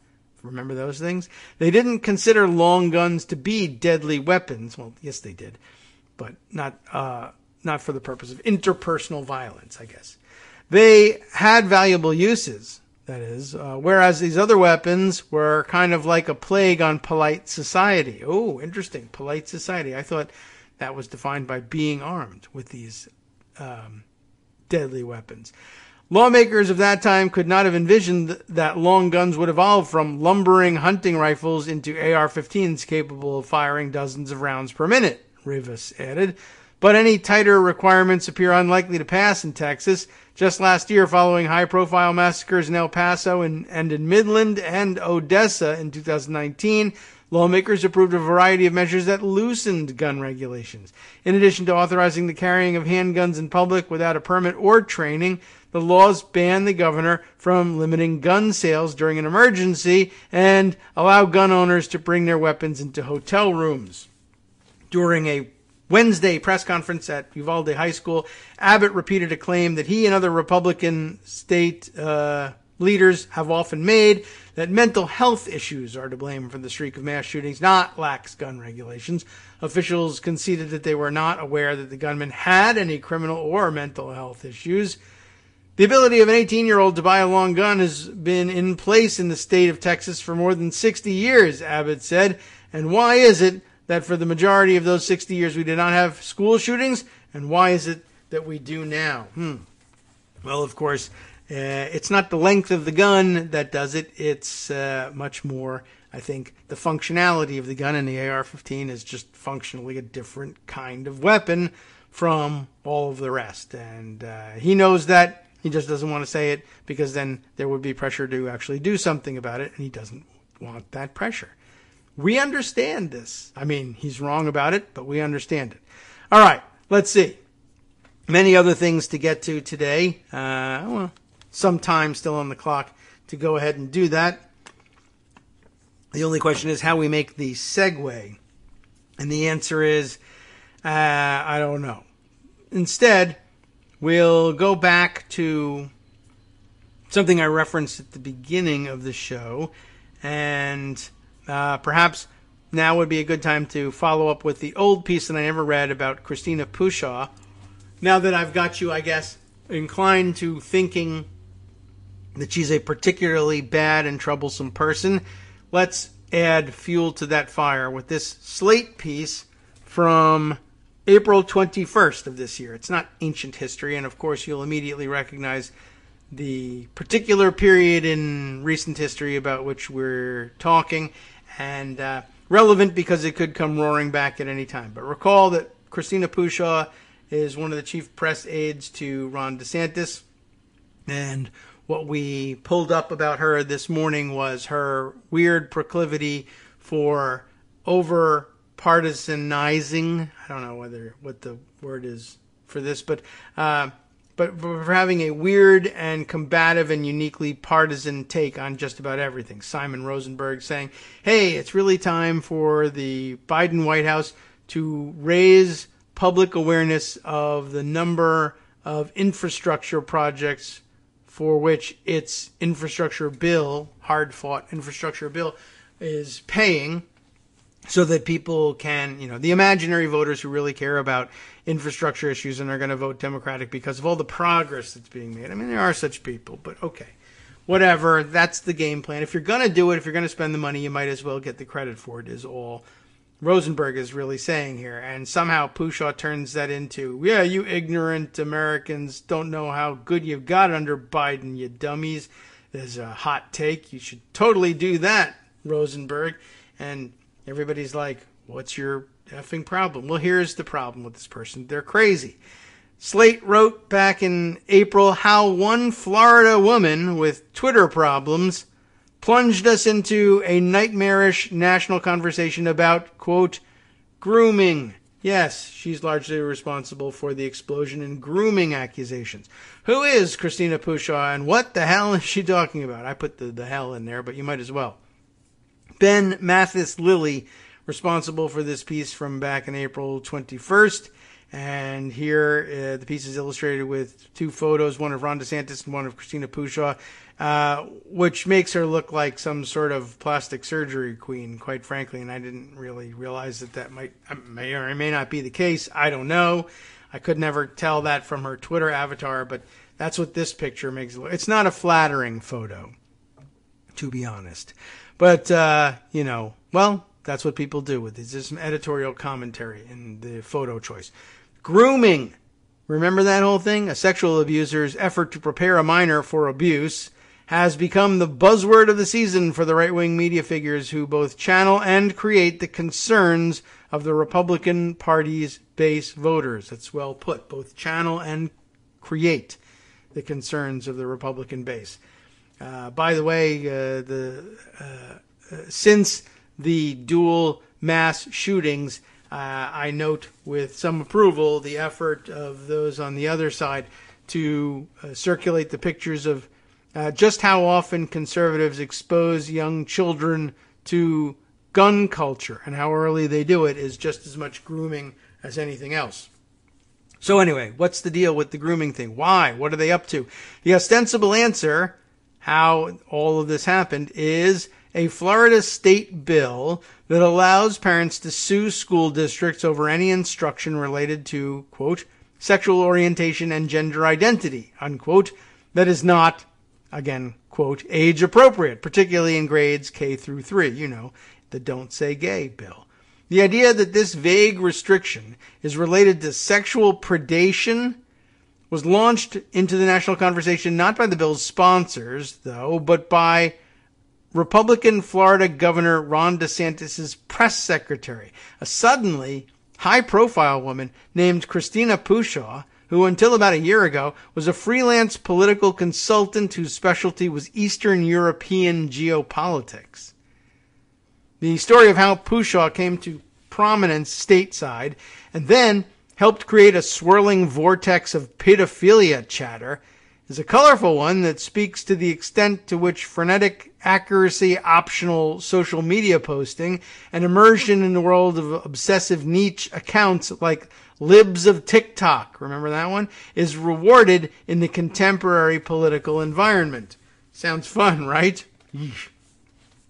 Remember those things? They didn't consider long guns to be deadly weapons. Well, yes, they did, but not for the purpose of interpersonal violence, I guess. They had valuable uses, that is, whereas these other weapons were kind of like a plague on polite society. Oh, interesting, polite society. I thought that was defined by being armed with these deadly weapons. Lawmakers of that time could not have envisioned that long guns would evolve from lumbering hunting rifles into AR-15s capable of firing dozens of rounds per minute, Rivas added. But any tighter requirements appear unlikely to pass in Texas. Just last year, following high-profile massacres in El Paso and in Midland and Odessa in 2019, lawmakers approved a variety of measures that loosened gun regulations. In addition to authorizing the carrying of handguns in public without a permit or training, the laws ban the governor from limiting gun sales during an emergency and allow gun owners to bring their weapons into hotel rooms. During a Wednesday press conference at Uvalde High School, Abbott repeated a claim that he and other Republican state leaders have often made, that mental health issues are to blame for the streak of mass shootings, not lax gun regulations. Officials conceded that they were not aware that the gunman had any criminal or mental health issues. The ability of an 18-year-old to buy a long gun has been in place in the state of Texas for more than 60 years, Abbott said. And why is it that for the majority of those 60 years we did not have school shootings, and why is it that we do now? Well, of course, it's not the length of the gun that does it. It's much more, I think, the functionality of the gun, and the AR-15 is just functionally a different kind of weapon from all of the rest. And he knows that. He just doesn't want to say it, because then there would be pressure to actually do something about it, and he doesn't want that pressure. We understand this. I mean, he's wrong about it, but we understand it. All right, let's see. Many other things to get to today. Well, some time still on the clock to go ahead and do that. The only question is how we make the segue. And the answer is, I don't know. Instead, we'll go back to something I referenced at the beginning of the show, and perhaps now would be a good time to follow up with the old piece that I never read about Christina Pushaw. Now that I've got you, I guess, inclined to thinking that she's a particularly bad and troublesome person, let's add fuel to that fire with this Slate piece from April 21st of this year. It's not ancient history, and of course you'll immediately recognize the particular period in recent history about which we're talking, and relevant because it could come roaring back at any time. But recall that Christina Pushaw is one of the chief press aides to Ron DeSantis, and what we pulled up about her this morning was her weird proclivity for over-partisanizing. I don't know what the word is for this, but for having a weird and combative and uniquely partisan take on just about everything. Simon Rosenberg saying, hey, it's really time for the Biden White House to raise public awareness of the number of infrastructure projects for which its infrastructure bill, hard-fought infrastructure bill, is paying, so that people can, the imaginary voters who really care about infrastructure issues and are going to vote Democratic because of all the progress that's being made. I mean, there are such people, but okay. Whatever, that's the game plan. If you're going to do it, if you're going to spend the money, you might as well get the credit for it, is all Rosenberg is really saying here. And somehow Pushaw turns that into, yeah, you ignorant Americans don't know how good you've got under Biden, you dummies. There's a hot take. You should totally do that, Rosenberg. And everybody's like, what's your effing problem? Well, here's the problem with this person. They're crazy. Slate wrote back in April how one Florida woman with Twitter problems plunged us into a nightmarish national conversation about, quote, grooming. Yes, she's largely responsible for the explosion in grooming accusations. Who is Christina Pushaw, and what the hell is she talking about? I put the hell in there, but you might as well. Ben Mathis Lilly, responsible for this piece from back in April 21st. And here the piece is illustrated with two photos, one of Ron DeSantis and one of Christina Pushaw, which makes her look like some sort of plastic surgery queen, quite frankly. And I didn't really realize that may or may not be the case. I don't know. I could never tell that from her Twitter avatar, but that's what this picture makes it look. It's not a flattering photo, to be honest. But, well, that's what people do with this. There's some editorial commentary in the photo choice. Grooming. Remember that whole thing? A sexual abuser's effort to prepare a minor for abuse has become the buzzword of the season for the right-wing media figures who both channel and create the concerns of the Republican Party's base voters. That's well put. Both channel and create the concerns of the Republican base. By the way, since the dual mass shootings, I note with some approval the effort of those on the other side to circulate the pictures of just how often conservatives expose young children to gun culture, and how early they do it is just as much grooming as anything else. So anyway, what's the deal with the grooming thing? Why? What are they up to? The ostensible answer, how all of this happened, is a Florida state bill that allows parents to sue school districts over any instruction related to, quote, sexual orientation and gender identity, unquote, that is not, again, quote, age appropriate, particularly in grades K through 3, the Don't Say Gay bill. The idea that this vague restriction is related to sexual predation was launched into the national conversation not by the bill's sponsors, though, but by Republican Florida Governor Ron DeSantis' press secretary, a suddenly high-profile woman named Christina Pushaw, who until about a year ago was a freelance political consultant whose specialty was Eastern European geopolitics. The story of how Pushaw came to prominence stateside and then helped create a swirling vortex of pedophilia chatter is a colorful one that speaks to the extent to which frenetic accuracy optional social media posting and immersion in the world of obsessive niche accounts like Libs of TikTok, remember that one, is rewarded in the contemporary political environment. Sounds fun, right?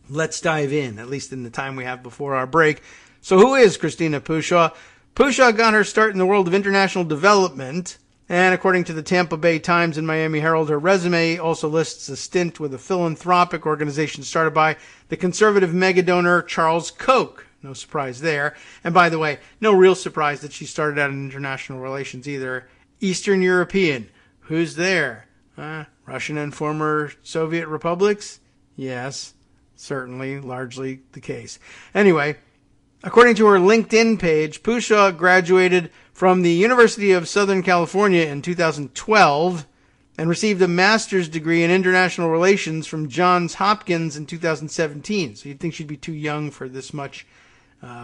Let's dive in, at least in the time we have before our break. So who is Christina Pushaw? Pushaw got her start in the world of international development, and according to the Tampa Bay Times and Miami Herald, her resume also lists a stint with a philanthropic organization started by the conservative megadonor Charles Koch. No surprise there. And by the way, no real surprise that she started out in international relations either. Eastern European. Who's there? Russian and former Soviet republics? Yes, certainly, largely the case. Anyway, according to her LinkedIn page, Pushaw graduated from the University of Southern California in 2012 and received a master's degree in international relations from Johns Hopkins in 2017. So you'd think she'd be too young for this much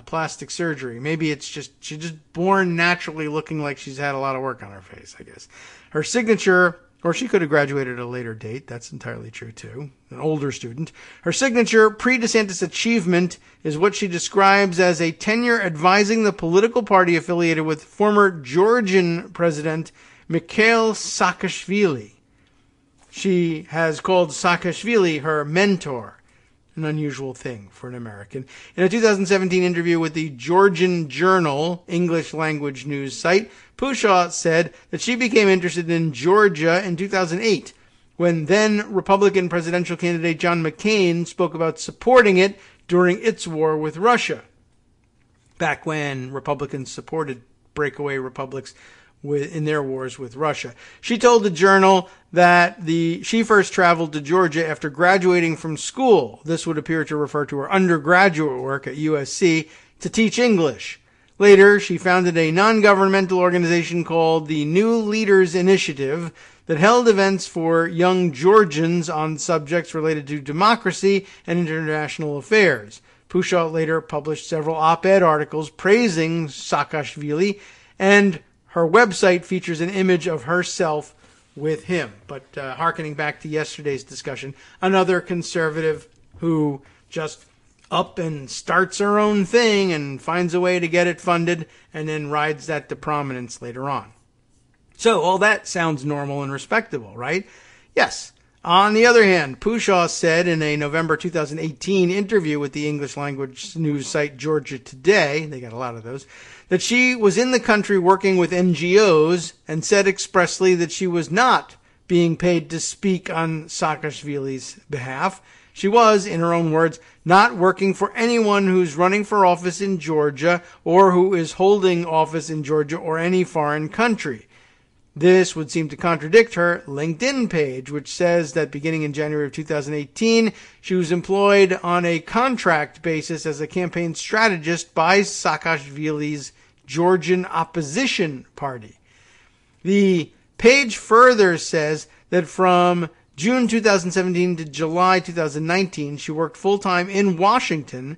plastic surgery. Maybe it's just she's just born naturally looking like she's had a lot of work on her face, I guess. Her signature, or she could have graduated at a later date. That's entirely true, too. An older student. Her signature pre-DeSantis achievement is what she describes as a tenure advising the political party affiliated with former Georgian President Mikhail Saakashvili. She has called Saakashvili her mentor. An unusual thing for an American. In a 2017 interview with the Georgian Journal, English language news site, Pushaw said that she became interested in Georgia in 2008, when then Republican presidential candidate John McCain spoke about supporting it during its war with Russia. Back when Republicans supported breakaway republics in their wars with Russia. She told the Journal that she first traveled to Georgia after graduating from school. This would appear to refer to her undergraduate work at USC to teach English. Later, she founded a non-governmental organization called the New Leaders Initiative that held events for young Georgians on subjects related to democracy and international affairs. Pushaw later published several op-ed articles praising Saakashvili, and her website features an image of herself with him. But hearkening back to yesterday's discussion, another conservative who just up and starts her own thing and finds a way to get it funded and then rides that to prominence later on. So all that sounds normal and respectable, right? Yes. On the other hand, Pushaw said in a November 2018 interview with the English language news site Georgia Today, they got a lot of those, that she was in the country working with NGOs and said expressly that she was not being paid to speak on Saakashvili's behalf. She was, in her own words, not working for anyone who's running for office in Georgia or who is holding office in Georgia or any foreign country. This would seem to contradict her LinkedIn page, which says that beginning in January of 2018, she was employed on a contract basis as a campaign strategist by Saakashvili's Georgian opposition party. The page further says that from June 2017 to July 2019, she worked full-time in Washington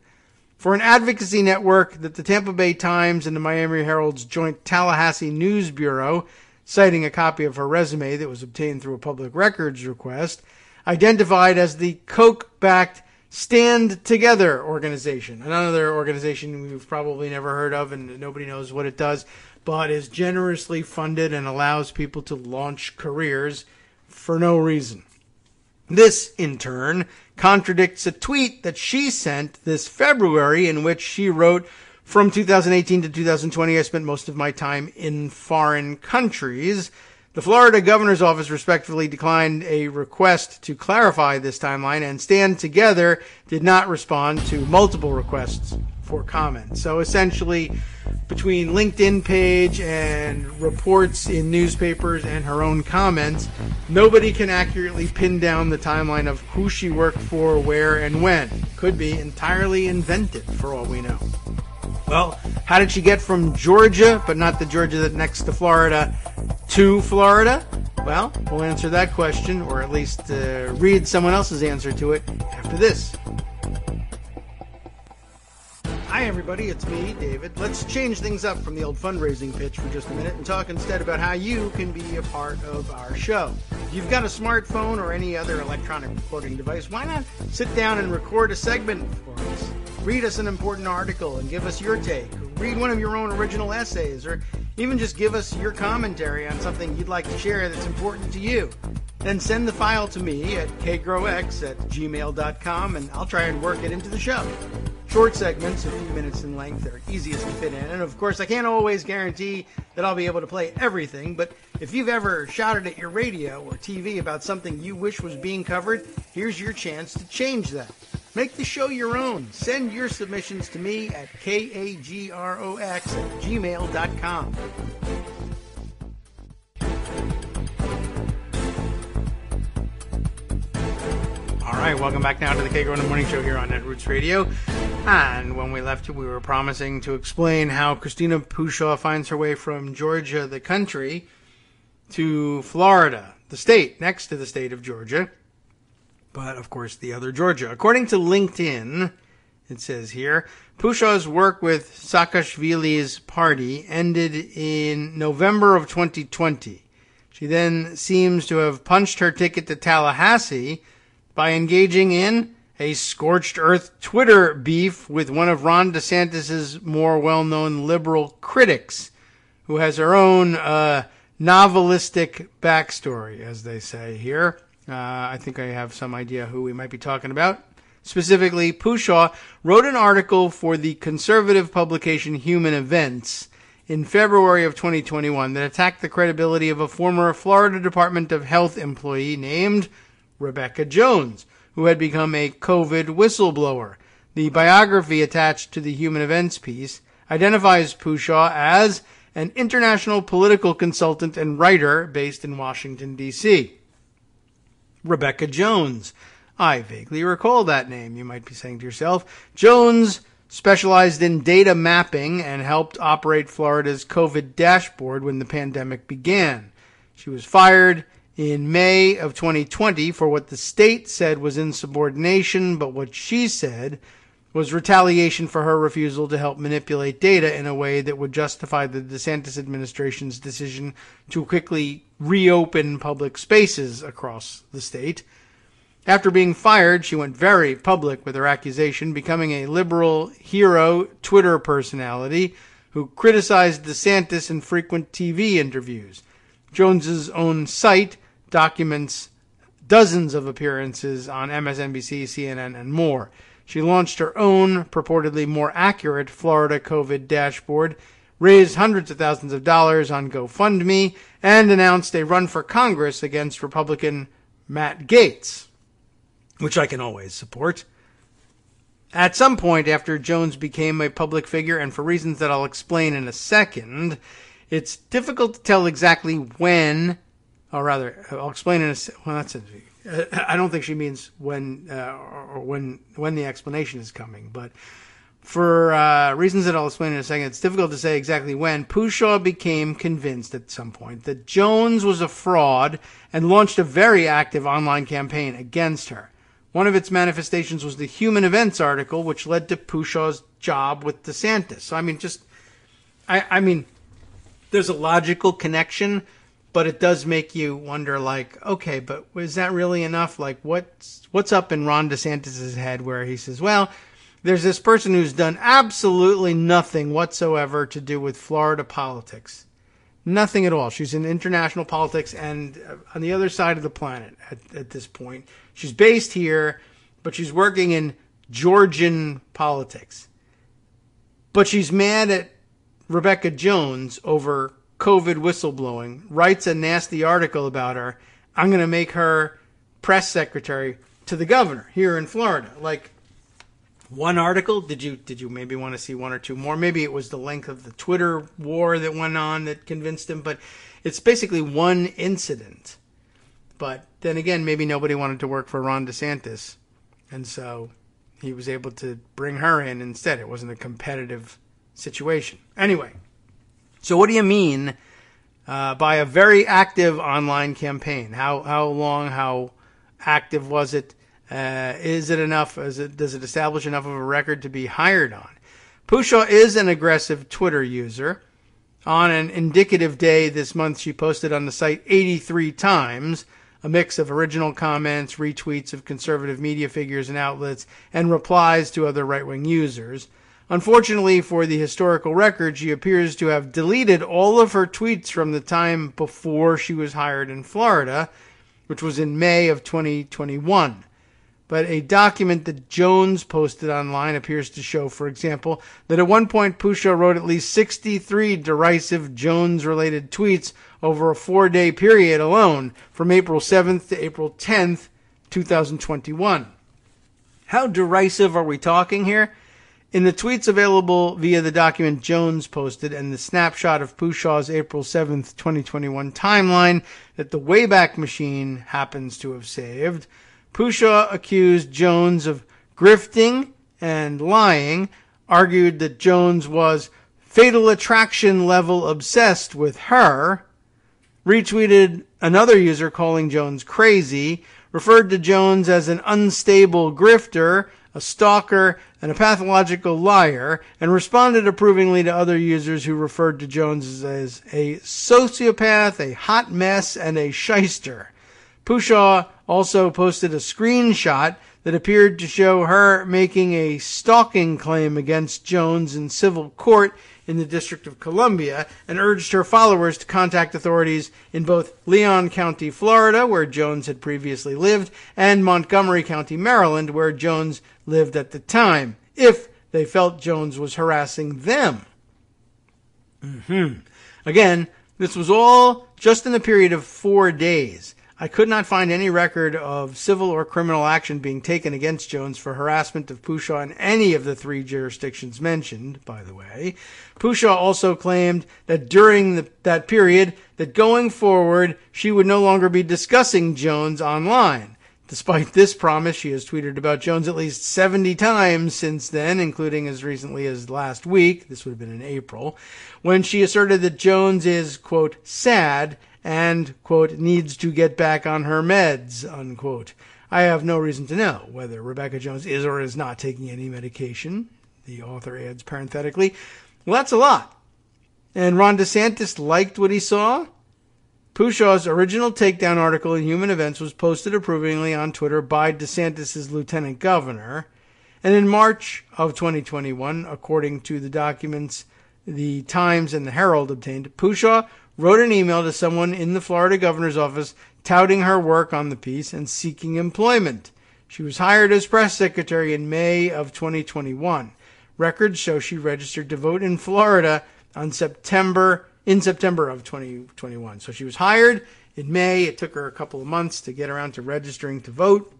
for an advocacy network that the Tampa Bay Times and the Miami Herald's joint Tallahassee News Bureau, citing a copy of her resume that was obtained through a public records request, identified as the Koch-backed Stand Together organization, another organization we've probably never heard of and nobody knows what it does, but is generously funded and allows people to launch careers for no reason. This, in turn, contradicts a tweet that she sent this February in which she wrote, "From 2018 to 2020, I spent most of my time in foreign countries." The Florida governor's office respectfully declined a request to clarify this timeline, and Stand Together did not respond to multiple requests for comment. So essentially, between LinkedIn page and reports in newspapers and her own comments, nobody can accurately pin down the timeline of who she worked for, where, and when. Could be entirely invented for all we know. Well, how did she get from Georgia, but not the Georgia that's next to Florida, to Florida? Well, we'll answer that question, or at least read someone else's answer to it after this. Hi everybody, it's me, David. Let's change things up from the old fundraising pitch for just a minute and talk instead about how you can be a part of our show. If you've got a smartphone or any other electronic recording device, why not sit down and record a segment for us? Read us an important article and give us your take. Read one of your own original essays, or even just give us your commentary on something you'd like to share that's important to you. Then send the file to me at kagrox@gmail.com and I'll try and work it into the show. Short segments, a few minutes in length, are easiest to fit in. And of course, I can't always guarantee that I'll be able to play everything, but if you've ever shouted at your radio or TV about something you wish was being covered, here's your chance to change that. Make the show your own. Send your submissions to me at kagrox@gmail.com. All right, welcome back now to the Kagro in the Morning Show here on Netroots Radio. And when we left you, we were promising to explain how Christina Pushaw finds her way from Georgia, the country, to Florida, the state, next to the state of Georgia. But, of course, the other Georgia. According to LinkedIn, it says here, Pushaw's work with Saakashvili's party ended in November of 2020. She then seems to have punched her ticket to Tallahassee by engaging in a scorched earth Twitter beef with one of Ron DeSantis' more well-known liberal critics, who has her own novelistic backstory, as they say here. I think I have some idea who we might be talking about. Specifically, Pushaw wrote an article for the conservative publication Human Events in February of 2021 that attacked the credibility of a former Florida Department of Health employee named Rebecca Jones, who had become a COVID whistleblower. The biography attached to the Human Events piece identifies Pushaw as an international political consultant and writer based in Washington, D.C. Rebecca Jones. I vaguely recall that name, you might be saying to yourself. Jones specialized in data mapping and helped operate Florida's COVID dashboard when the pandemic began. She was fired in May of 2020 for what the state said was insubordination, but what she said was retaliation for her refusal to help manipulate data in a way that would justify the DeSantis administration's decision to quickly reopen public spaces across the state. After being fired, she went very public with her accusation, becoming a liberal hero Twitter personality who criticized DeSantis in frequent TV interviews. Jones's own site documents dozens of appearances on MSNBC, CNN, and more. She launched her own, purportedly more accurate Florida COVID dashboard, raised hundreds of thousands of dollars on GoFundMe, and announced a run for Congress against Republican Matt Gaetz, which I can always support. At some point after Jones became a public figure, and for reasons that I'll explain in a second, it's difficult to tell exactly when, or rather, I'll explain in a well, that's it. I don't think she means when, or when the explanation is coming, but for reasons that I'll explain in a second, it's difficult to say exactly when. Pushaw became convinced at some point that Jones was a fraud and launched a very active online campaign against her. One of its manifestations was the Human Events article, which led to Pushaw's job with DeSantis. So, I mean, there's a logical connection, but it does make you wonder, like, okay, but is that really enough? Like, what's up in Ron DeSantis' head where he says, well, there's this person who's done absolutely nothing whatsoever to do with Florida politics. Nothing at all. She's in international politics and on the other side of the planet at this point. She's based here, but she's working in Georgian politics. But she's mad at Rebecca Jones over COVID whistleblowing, writes a nasty article about her. I'm going to make her press secretary to the governor here in Florida. Like, one article, did you maybe want to see one or two more? Maybe it was the length of the Twitter war that went on that convinced him, but it's basically one incident. But then again, maybe nobody wanted to work for Ron DeSantis, and so he was able to bring her in instead. It wasn't a competitive situation. Anyway, so what do you mean by a very active online campaign? How long, how active was it? Is it enough? Does it establish enough of a record to be hired on? Pushaw is an aggressive Twitter user. On an indicative day this month, she posted on the site 83 times, a mix of original comments, retweets of conservative media figures and outlets, and replies to other right-wing users. Unfortunately for the historical record, she appears to have deleted all of her tweets from the time before she was hired in Florida, which was in May of 2021. But a document that Jones posted online appears to show, for example, that at one point Pushaw wrote at least 63 derisive Jones-related tweets over a 4-day period alone, from April 7th to April 10th, 2021. How derisive are we talking here? In the tweets available via the document Jones posted and the snapshot of Pushaw's April 7th, 2021 timeline that the Wayback Machine happens to have saved, Pushaw accused Jones of grifting and lying, argued that Jones was fatal attraction level obsessed with her, retweeted another user calling Jones crazy, referred to Jones as an unstable grifter, a stalker, and a pathological liar, and responded approvingly to other users who referred to Jones as a sociopath, a hot mess, and a shyster. Pushaw also posted a screenshot that appeared to show her making a stalking claim against Jones in civil court in the District of Columbia, and urged her followers to contact authorities in both Leon County, Florida, where Jones had previously lived, and Montgomery County, Maryland, where Jones lived at the time, if they felt Jones was harassing them. Again, this was all just in a period of 4 days. I could not find any record of civil or criminal action being taken against Jones for harassment of Pushaw in any of the 3 jurisdictions mentioned, by the way. Pushaw also claimed that during that period, that going forward, she would no longer be discussing Jones online. Despite this promise, she has tweeted about Jones at least 70 times since then, including as recently as last week, this would have been in April, when she asserted that Jones is, quote, sad, and, quote, needs to get back on her meds, unquote. I have no reason to know whether Rebecca Jones is or is not taking any medication, the author adds parenthetically. Well, that's a lot. And Ron DeSantis liked what he saw? Pushaw's original takedown article in Human Events was posted approvingly on Twitter by DeSantis' lieutenant governor. And in March of 2021, according to the documents the Times and the Herald obtained, Pushaw wrote an email to someone in the Florida governor's office touting her work on the piece and seeking employment. She was hired as press secretary in May of 2021. Records show she registered to vote in Florida in September of 2021. So she was hired in May. It took her a couple of months to get around to registering to vote.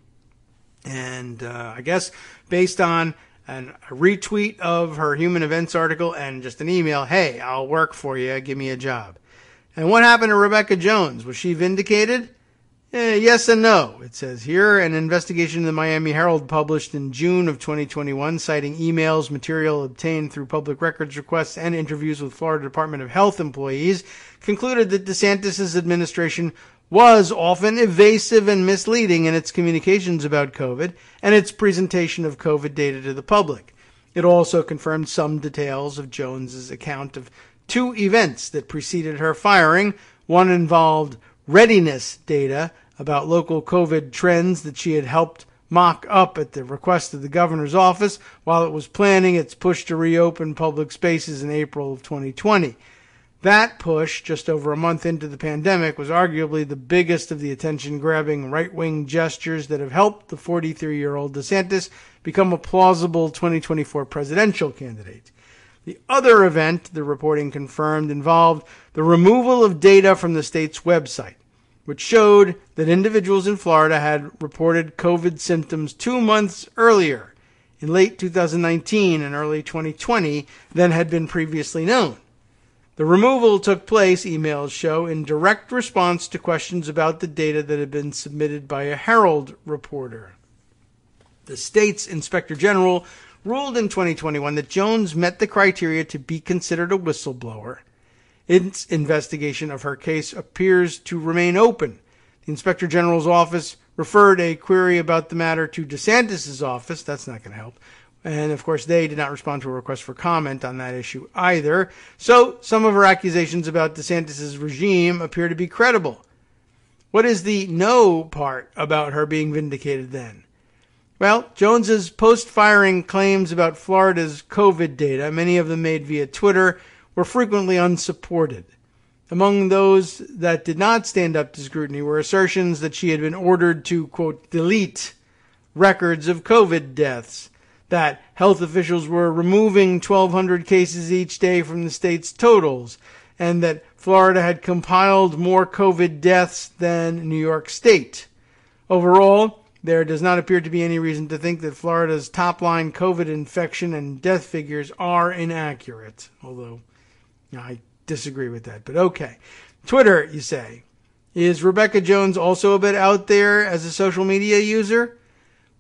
And I guess based on a retweet of her Human Events article and just an email, hey, I'll work for you, give me a job. And what happened to Rebecca Jones? Was she vindicated? Yes and no, it says here. An investigation the Miami Herald published in June of 2021, citing emails, material obtained through public records requests, and interviews with Florida Department of Health employees, concluded that DeSantis' administration was often evasive and misleading in its communications about COVID and its presentation of COVID data to the public. It also confirmed some details of Jones's account of 2 events that preceded her firing. One involved readiness data about local COVID trends that she had helped mock up at the request of the governor's office while it was planning its push to reopen public spaces in April of 2020. That push, just over a month into the pandemic, was arguably the biggest of the attention-grabbing right-wing gestures that have helped the 43-year-old DeSantis become a plausible 2024 presidential candidate. The other event, the reporting confirmed, involved the removal of data from the state's website, which showed that individuals in Florida had reported COVID symptoms 2 months earlier, in late 2019 and early 2020, than had been previously known. The removal took place, emails show, in direct response to questions about the data that had been submitted by a Herald reporter. The state's Inspector General ruled in 2021 that Jones met the criteria to be considered a whistleblower. Its investigation of her case appears to remain open. The Inspector General's office referred a query about the matter to DeSantis' office. That's not going to help. And, of course, they did not respond to a request for comment on that issue either. So some of her accusations about DeSantis' regime appear to be credible. What is the no part about her being vindicated then? Well, Jones's post-firing claims about Florida's COVID data, many of them made via Twitter, were frequently unsupported. Among those that did not stand up to scrutiny were assertions that she had been ordered to, quote, delete records of COVID deaths, that health officials were removing 1,200 cases each day from the state's totals, and that Florida had compiled more COVID deaths than New York State. Overall, there does not appear to be any reason to think that Florida's top-line COVID infection and death figures are inaccurate, although I disagree with that, but okay. Twitter, you say. Is Rebecca Jones also a bit out there as a social media user?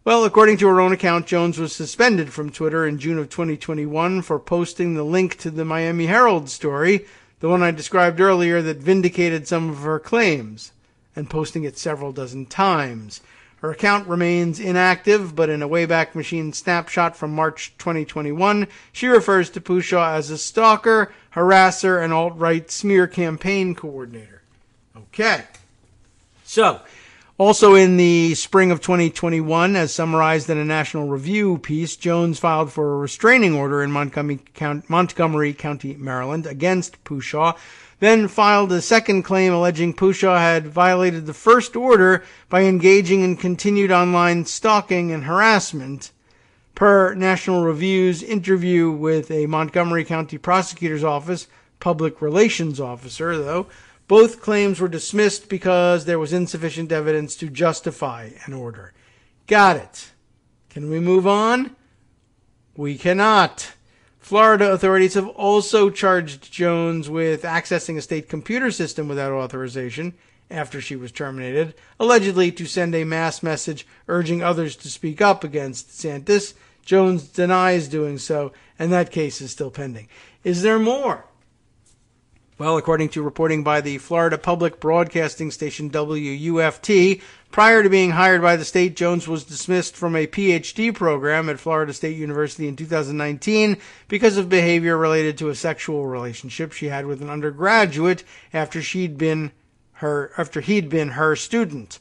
Well, according to her own account, Jones was suspended from Twitter in June of 2021 for posting the link to the Miami Herald story, the one I described earlier that vindicated some of her claims, and posting it several dozen times. Her account remains inactive, but in a Wayback Machine snapshot from March 2021, she refers to Pushaw as a stalker, harasser, and alt-right smear campaign coordinator. Okay. So, also in the spring of 2021, as summarized in a National Review piece, Jones filed for a restraining order in Montgomery County, Maryland, against Pushaw, then filed a second claim alleging Pushaw had violated the first order by engaging in continued online stalking and harassment. Per National Review's interview with a Montgomery County Prosecutor's Office public relations officer, though, both claims were dismissed because there was insufficient evidence to justify an order. Got it. Can we move on? We cannot. Florida authorities have also charged Jones with accessing a state computer system without authorization after she was terminated, allegedly to send a mass message urging others to speak up against DeSantis. Jones denies doing so, and that case is still pending. Is there more? Well, according to reporting by the Florida public broadcasting station WUFT, prior to being hired by the state, Jones was dismissed from a PhD program at Florida State University in 2019 because of behavior related to a sexual relationship she had with an undergraduate after he'd been her student.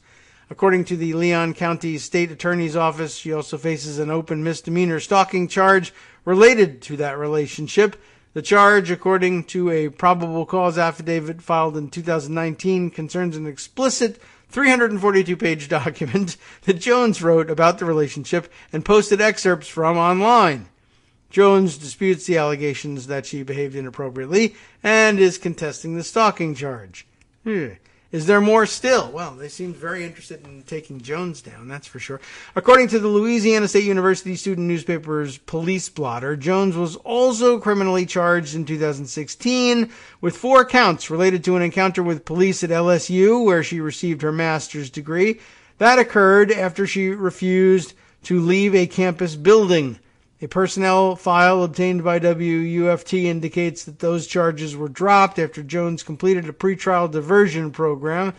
According to the Leon County State Attorney's Office, she also faces an open misdemeanor stalking charge related to that relationship. The charge, according to a probable cause affidavit filed in 2019, concerns an explicit 342-page document that Jones wrote about the relationship and posted excerpts from online. Jones disputes the allegations that she behaved inappropriately and is contesting the stalking charge. Is there more still? Well, they seem very interested in taking Jones down, that's for sure. According to the Louisiana State University student newspaper's Police Blotter, Jones was also criminally charged in 2016 with 4 counts related to an encounter with police at LSU, where she received her master's degree. That occurred after she refused to leave a campus building. A personnel file obtained by WUFT indicates that those charges were dropped after Jones completed a pretrial diversion program.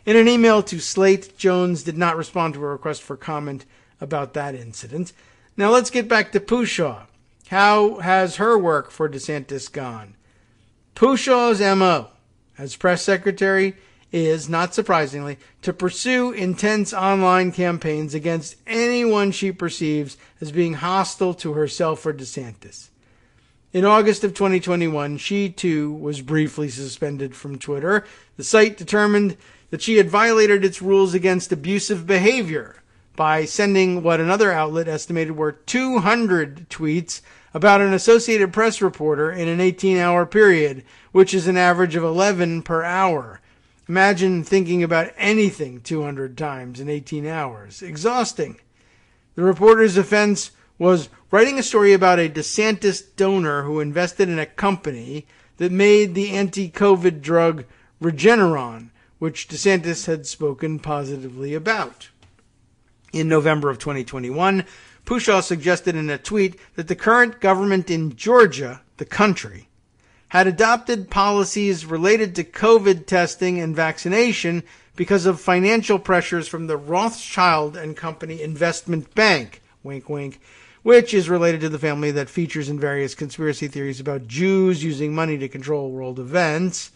In an email to Slate, Jones did not respond to a request for comment about that incident. Now let's get back to Pushaw. How has her work for DeSantis gone? Pushaw's MO as press secretary is, not surprisingly, to pursue intense online campaigns against anyone she perceives as being hostile to herself or DeSantis. In August of 2021, she too was briefly suspended from Twitter. The site determined that she had violated its rules against abusive behavior by sending what another outlet estimated were 200 tweets about an Associated Press reporter in an 18-hour period, which is an average of 11 per hour. Imagine thinking about anything 200 times in 18 hours. Exhausting. The reporter's offense was writing a story about a DeSantis donor who invested in a company that made the anti-COVID drug Regeneron, which DeSantis had spoken positively about. In November of 2021, Pushaw suggested in a tweet that the current government in Georgia, the country, had adopted policies related to COVID testing and vaccination because of financial pressures from the Rothschild and Company Investment Bank, wink wink, which is related to the family that features in various conspiracy theories about Jews using money to control world events.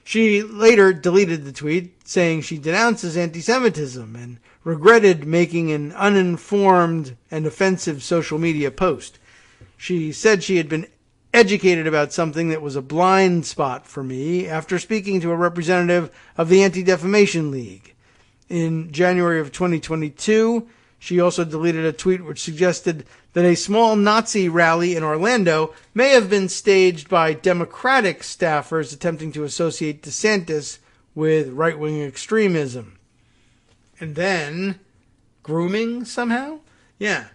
She later deleted the tweet, saying she denounces anti-Semitism and regretted making an uninformed and offensive social media post. She said she had been educated about something that was a blind spot for me after speaking to a representative of the Anti-Defamation League. In January of 2022, she also deleted a tweet which suggested that a small Nazi rally in Orlando may have been staged by Democratic staffers attempting to associate DeSantis with right-wing extremism. And then, grooming somehow? Yeah,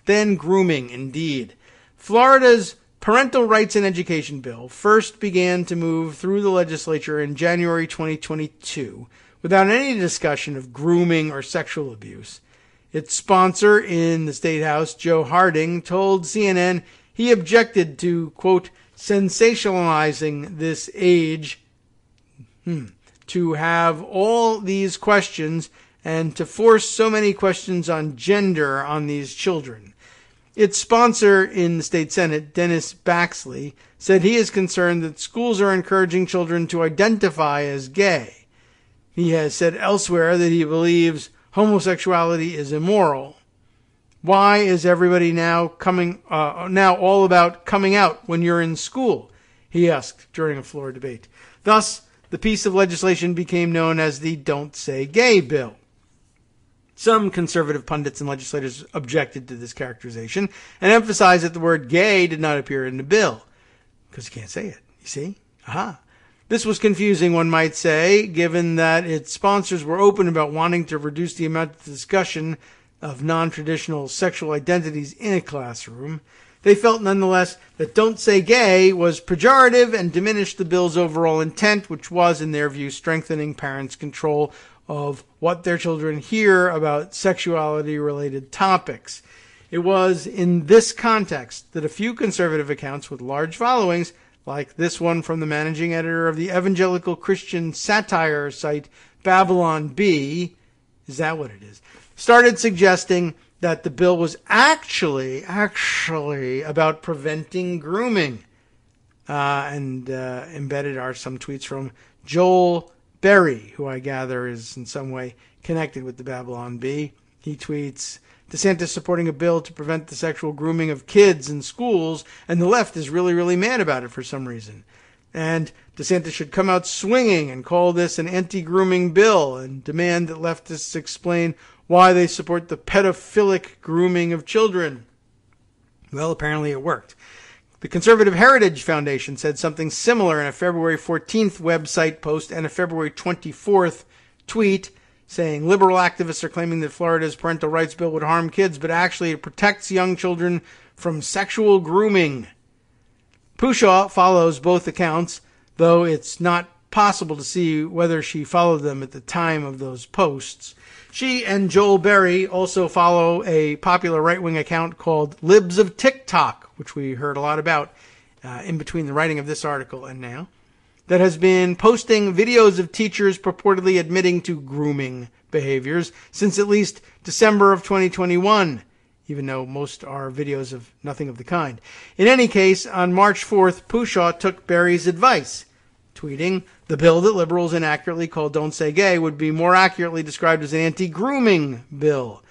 then grooming, indeed. Florida's Parental Rights and Education Bill first began to move through the legislature in January 2022 without any discussion of grooming or sexual abuse. Its sponsor in the State House, Joe Harding, told CNN he objected to, quote, sensationalizing this age, to have all these questions and to force so many questions on gender on these children. Its sponsor in the state Senate, Dennis Baxley, said he is concerned that schools are encouraging children to identify as gay. He has said elsewhere that he believes homosexuality is immoral. Why is everybody now all about coming out when you're in school? He asked during a floor debate. Thus, the piece of legislation became known as the Don't Say Gay bill. Some conservative pundits and legislators objected to this characterization and emphasized that the word gay did not appear in the bill. Because you can't say it, you see? Aha. This was confusing, one might say, given that its sponsors were open about wanting to reduce the amount of discussion of non-traditional sexual identities in a classroom. They felt nonetheless that Don't Say Gay was pejorative and diminished the bill's overall intent, which was, in their view, strengthening parents' control of what their children hear about sexuality-related topics. It was in this context that a few conservative accounts with large followings, like this one from the managing editor of the evangelical Christian satire site Babylon Bee, is that what it is, started suggesting that the bill was actually about preventing grooming. Embedded are some tweets from Joel Berry, who I gather is in some way connected with the Babylon Bee. He tweets, DeSantis supporting a bill to prevent the sexual grooming of kids in schools, and the left is really, really mad about it for some reason. And DeSantis should come out swinging and call this an anti-grooming bill and demand that leftists explain why they support the pedophilic grooming of children. Well, apparently it worked. The Conservative Heritage Foundation said something similar in a February 14th website post and a February 24th tweet, saying liberal activists are claiming that Florida's parental rights bill would harm kids, but actually it protects young children from sexual grooming. Pushaw follows both accounts, though it's not possible to see whether she followed them at the time of those posts. She and Joel Berry also follow a popular right-wing account called Libs of TikTok, which we heard a lot about in between the writing of this article and now, that has been posting videos of teachers purportedly admitting to grooming behaviors since at least December of 2021, even though most are videos of nothing of the kind. In any case, on March 4th, Pushaw took Berry's advice, tweeting, the bill that liberals inaccurately call Don't Say Gay would be more accurately described as an anti-grooming bill.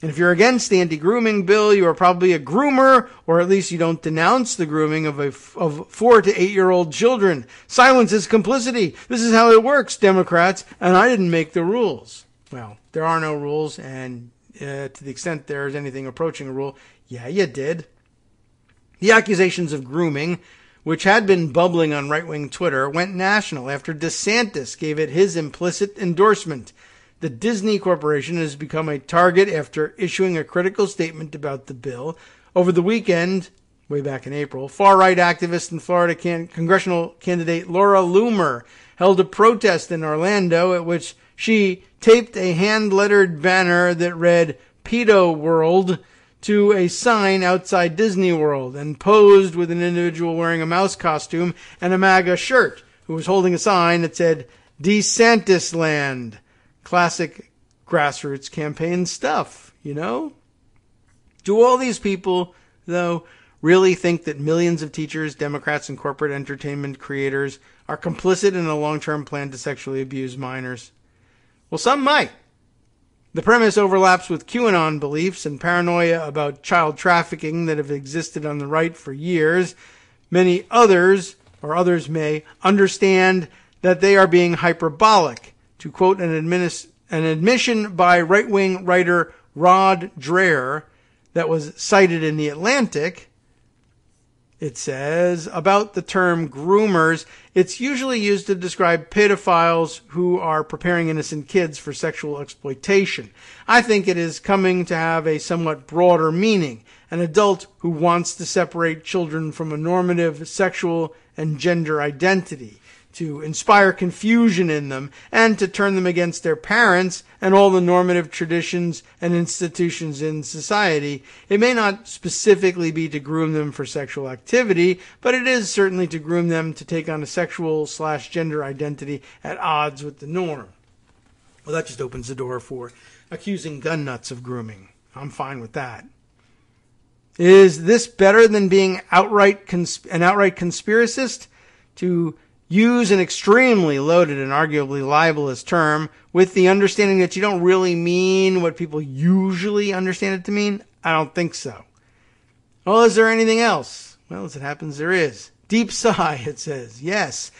And if you're against the anti-grooming bill, you are probably a groomer, or at least you don't denounce the grooming of 4 to 8-year-old children. Silence is complicity. This is how it works, Democrats, and I didn't make the rules. Well, there are no rules, and to the extent there is anything approaching a rule, yeah, you did. The accusations of grooming, which had been bubbling on right-wing Twitter, went national after DeSantis gave it his implicit endorsement. The Disney Corporation has become a target after issuing a critical statement about the bill. Over the weekend, way back in April, far-right activist and Florida congressional candidate Laura Loomer held a protest in Orlando at which she taped a hand-lettered banner that read "Pedo World" to a sign outside Disney World and posed with an individual wearing a mouse costume and a MAGA shirt who was holding a sign that said DeSantis Land. Classic grassroots campaign stuff, you know? Do all these people, though, really think that millions of teachers, Democrats, and corporate entertainment creators are complicit in a long-term plan to sexually abuse minors? Well, some might. The premise overlaps with QAnon beliefs and paranoia about child trafficking that have existed on the right for years. Many others, or others may, understand that they are being hyperbolic. To quote an admission by right-wing writer Rod Dreher that was cited in The Atlantic, it says, about the term groomers, it's usually used to describe pedophiles who are preparing innocent kids for sexual exploitation. I think it is coming to have a somewhat broader meaning. An adult who wants to separate children from a normative sexual and gender identity, to inspire confusion in them, and to turn them against their parents and all the normative traditions and institutions in society. It may not specifically be to groom them for sexual activity, but it is certainly to groom them to take on a sexual/gender identity at odds with the norm. Well, that just opens the door for accusing gun nuts of grooming. I'm fine with that. Is this better than being an outright conspiracist? To use an extremely loaded and arguably libelous term with the understanding that you don't really mean what people usually understand it to mean? I don't think so. Well, is there anything else? Well, as it happens, there is. Deep sigh, it says. Yes.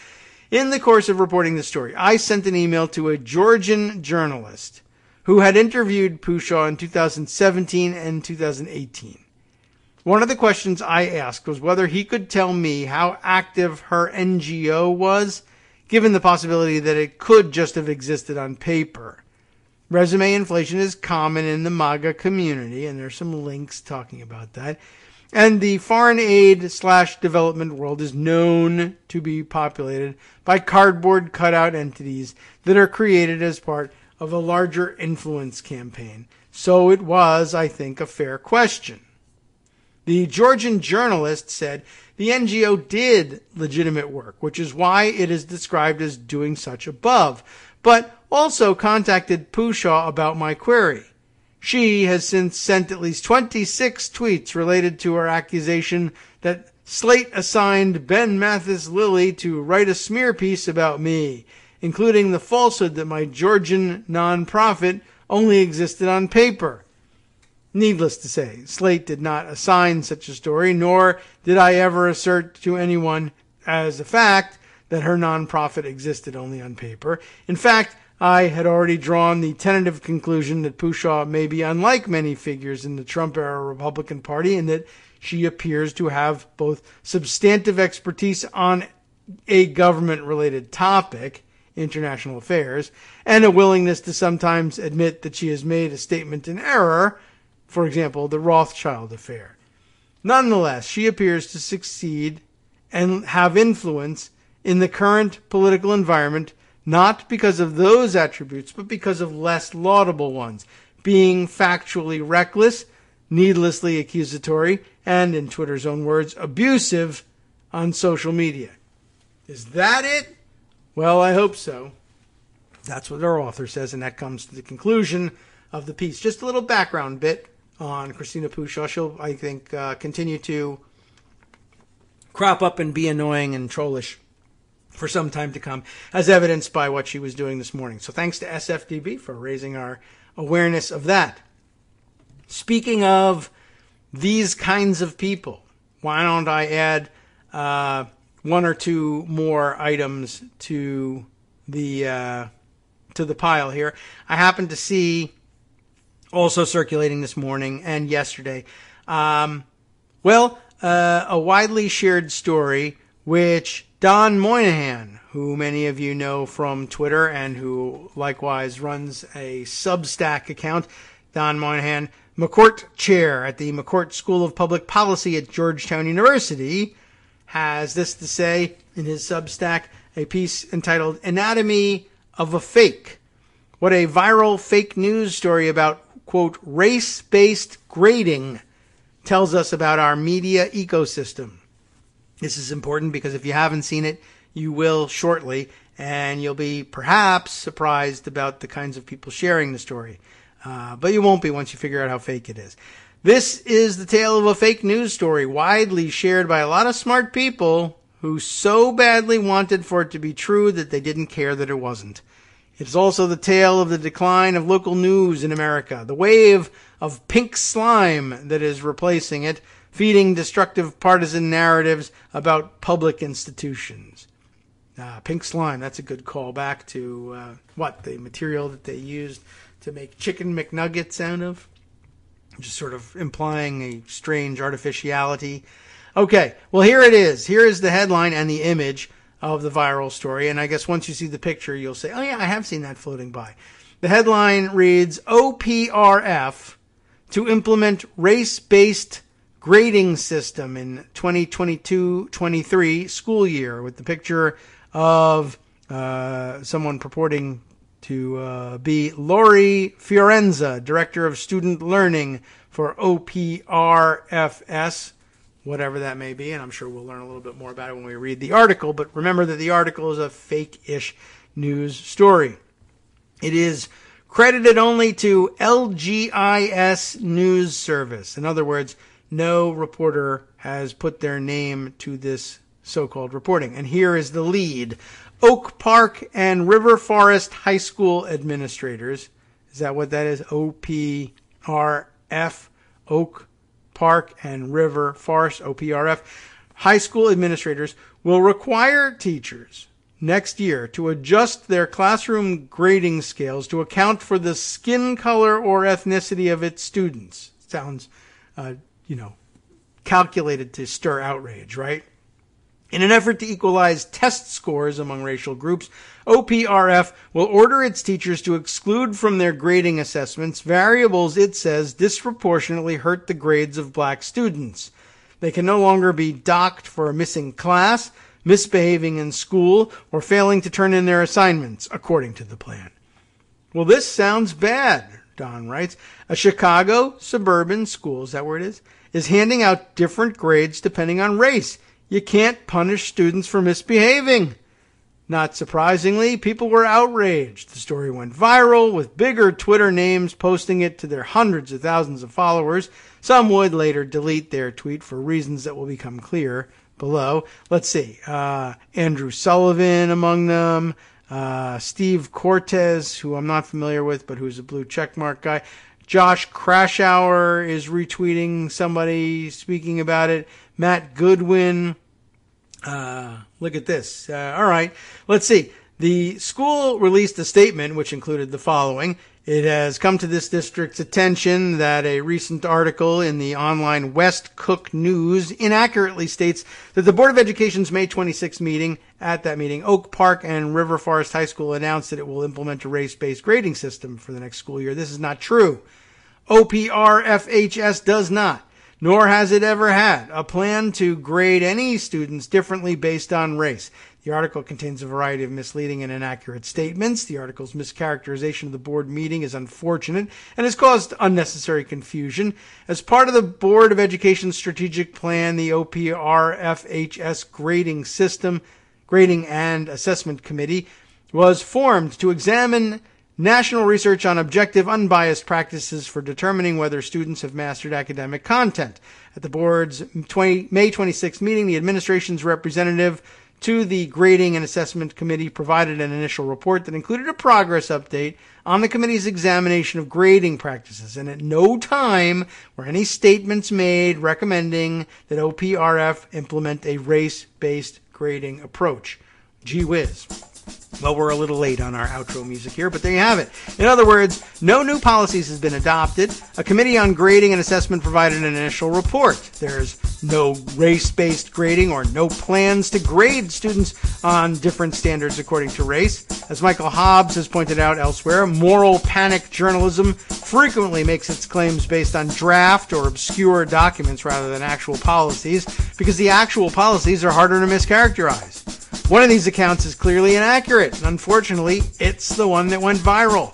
In the course of reporting this story, I sent an email to a Georgian journalist who had interviewed Pushaw in 2017 and 2018. One of the questions I asked was whether he could tell me how active her NGO was, given the possibility that it could just have existed on paper. Resume inflation is common in the MAGA community, and there's some links talking about that. And the foreign aid/development world is known to be populated by cardboard cutout entities that are created as part of a larger influence campaign. So it was, I think, a fair question. The Georgian journalist said the NGO did legitimate work, which is why it is described as doing such above, but also contacted Pushaw about my query. She has since sent at least 26 tweets related to her accusation that Slate assigned Ben Mathis Lilly to write a smear piece about me, including the falsehood that my Georgian nonprofit only existed on paper. Needless to say, Slate did not assign such a story, nor did I ever assert to anyone as a fact that her nonprofit existed only on paper. In fact, I had already drawn the tentative conclusion that Pushaw may be unlike many figures in the Trump-era Republican Party in that she appears to have both substantive expertise on a government-related topic, international affairs, and a willingness to sometimes admit that she has made a statement in error, for example, the Rothschild affair. Nonetheless, she appears to succeed and have influence in the current political environment, not because of those attributes, but because of less laudable ones, being factually reckless, needlessly accusatory, and, in Twitter's own words, abusive on social media. Is that it? Well, I hope so. That's what our author says, and that comes to the conclusion of the piece. Just a little background bit on Christina Pushaw. She'll, I think, continue to crop up and be annoying and trollish for some time to come, as evidenced by what she was doing this morning. So thanks to SFDB for raising our awareness of that. Speaking of these kinds of people, why don't I add one or two more items to the pile here? I happened to see also circulating this morning and yesterday. a widely shared story which Don Moynihan, who many of you know from Twitter and who likewise runs a Substack account, Don Moynihan, McCourt Chair at the McCourt School of Public Policy at Georgetown University, has this to say in his Substack, a piece entitled Anatomy of a Fake. What a viral fake news story about, quote, race-based grading tells us about our media ecosystem. This is important because if you haven't seen it, you will shortly, and you'll be perhaps surprised about the kinds of people sharing the story. But you won't be once you figure out how fake it is. This is the tale of a fake news story widely shared by a lot of smart people who so badly wanted for it to be true that they didn't care that it wasn't. It's also the tale of the decline of local news in America, the wave of pink slime that is replacing it, feeding destructive partisan narratives about public institutions. Pink slime, that's a good callback to, the material that they used to make Chicken McNuggets out of? Just sort of implying a strange artificiality. Okay, well, here it is. Here is the headline and the image of the viral story. And I guess once you see the picture, you'll say, oh, yeah, I have seen that floating by. The headline reads, OPRF to implement race-based grading system in 2022-23 school year, with the picture of someone purporting to be Lori Fiorenza, Director of Student Learning for OPRFS, whatever that may be, and I'm sure we'll learn a little bit more about it when we read the article, but remember that the article is a fake-ish news story. It is credited only to LGIS News Service. In other words, no reporter has put their name to this so-called reporting. And here is the lead. Oak Park and River Forest High School administrators. Is that what that is? OPRF, Oak Park and River Forest, OPRF. High school administrators will require teachers next year to adjust their classroom grading scales to account for the skin color or ethnicity of its students. Sounds, calculated to stir outrage, right? In an effort to equalize test scores among racial groups, OPRF will order its teachers to exclude from their grading assessments variables it says disproportionately hurt the grades of black students. They can no longer be docked for missing class, misbehaving in school, or failing to turn in their assignments, according to the plan. Well, this sounds bad, Don writes. A Chicago suburban school, is that where it is handing out different grades depending on race. You can't punish students for misbehaving. Not surprisingly, people were outraged. The story went viral, with bigger Twitter names posting it to their hundreds of thousands of followers. Some would later delete their tweet for reasons that will become clear below. Let's see. Andrew Sullivan among them. Steve Cortez, who I'm not familiar with, but who's a blue checkmark guy. Josh Krashauer is retweeting somebody speaking about it. Matt Goodwin. Look at this. All right. Let's see. The school released a statement which included the following. It has come to this district's attention that a recent article in the online West Cook News inaccurately states that the Board of Education's May 26th meeting, at that meeting, Oak Park and River Forest High School announced that it will implement a race-based grading system for the next school year. This is not true. OPRFHS does not, nor has it ever had, a plan to grade any students differently based on race. The article contains a variety of misleading and inaccurate statements. The article's mischaracterization of the board meeting is unfortunate and has caused unnecessary confusion. As part of the Board of Education's strategic plan, the OPRFHS Grading and Assessment Committee was formed to examine national research on objective, unbiased practices for determining whether students have mastered academic content. At the board's May 26th meeting, the administration's representative to the Grading and Assessment Committee provided an initial report that included a progress update on the committee's examination of grading practices, and at no time were any statements made recommending that OPRF implement a race-based grading approach. Gee whiz. Well, we're a little late on our outro music here, but there you have it. In other words, no new policies has been adopted. A committee on grading and assessment provided an initial report. There's no race-based grading or no plans to grade students on different standards according to race. As Michael Hobbs has pointed out elsewhere, moral panic journalism frequently makes its claims based on draft or obscure documents rather than actual policies, because the actual policies are harder to mischaracterize. One of these accounts is clearly inaccurate, and unfortunately, it's the one that went viral.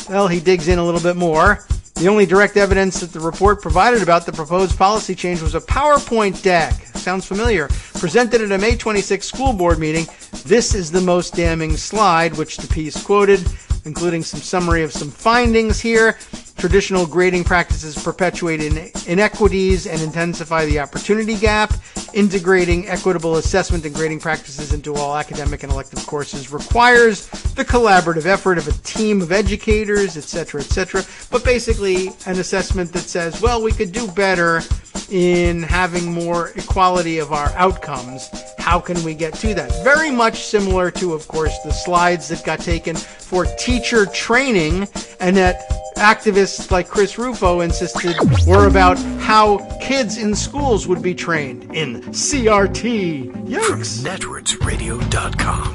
Well, he digs in a little bit more. The only direct evidence that the report provided about the proposed policy change was a PowerPoint deck. Sounds familiar. Presented at a May 26 school board meeting. This is the most damning slide, which the piece quoted, including some summary of some findings here. Traditional grading practices perpetuate inequities and intensify the opportunity gap. Integrating equitable assessment and grading practices into all academic and elective courses requires the collaborative effort of a team of educators, etc., etc. But basically, an assessment that says, well, we could do better in having more equality of our outcomes. How can we get to that? Very much similar to, of course, the slides that got taken for teacher training, and that activists like Chris Rufo insisted were about how kids in schools would be trained in CRT. Yikes.
From netrootsradio.com.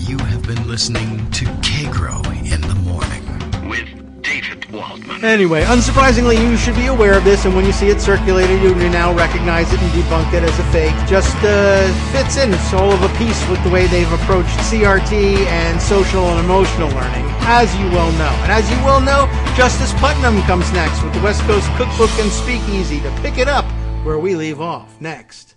You have been listening to Kagro in the Morning with David Waldman.
Anyway, unsurprisingly, you should be aware of this, and when you see it circulated, you now recognize it and debunk it as a fake. Just fits in. It's all of a piece with the way they've approached CRT and social and emotional learning, as you well know. And as you well know, Justice Putnam comes next with the West Coast Cookbook and Speakeasy to pick it up where we leave off next.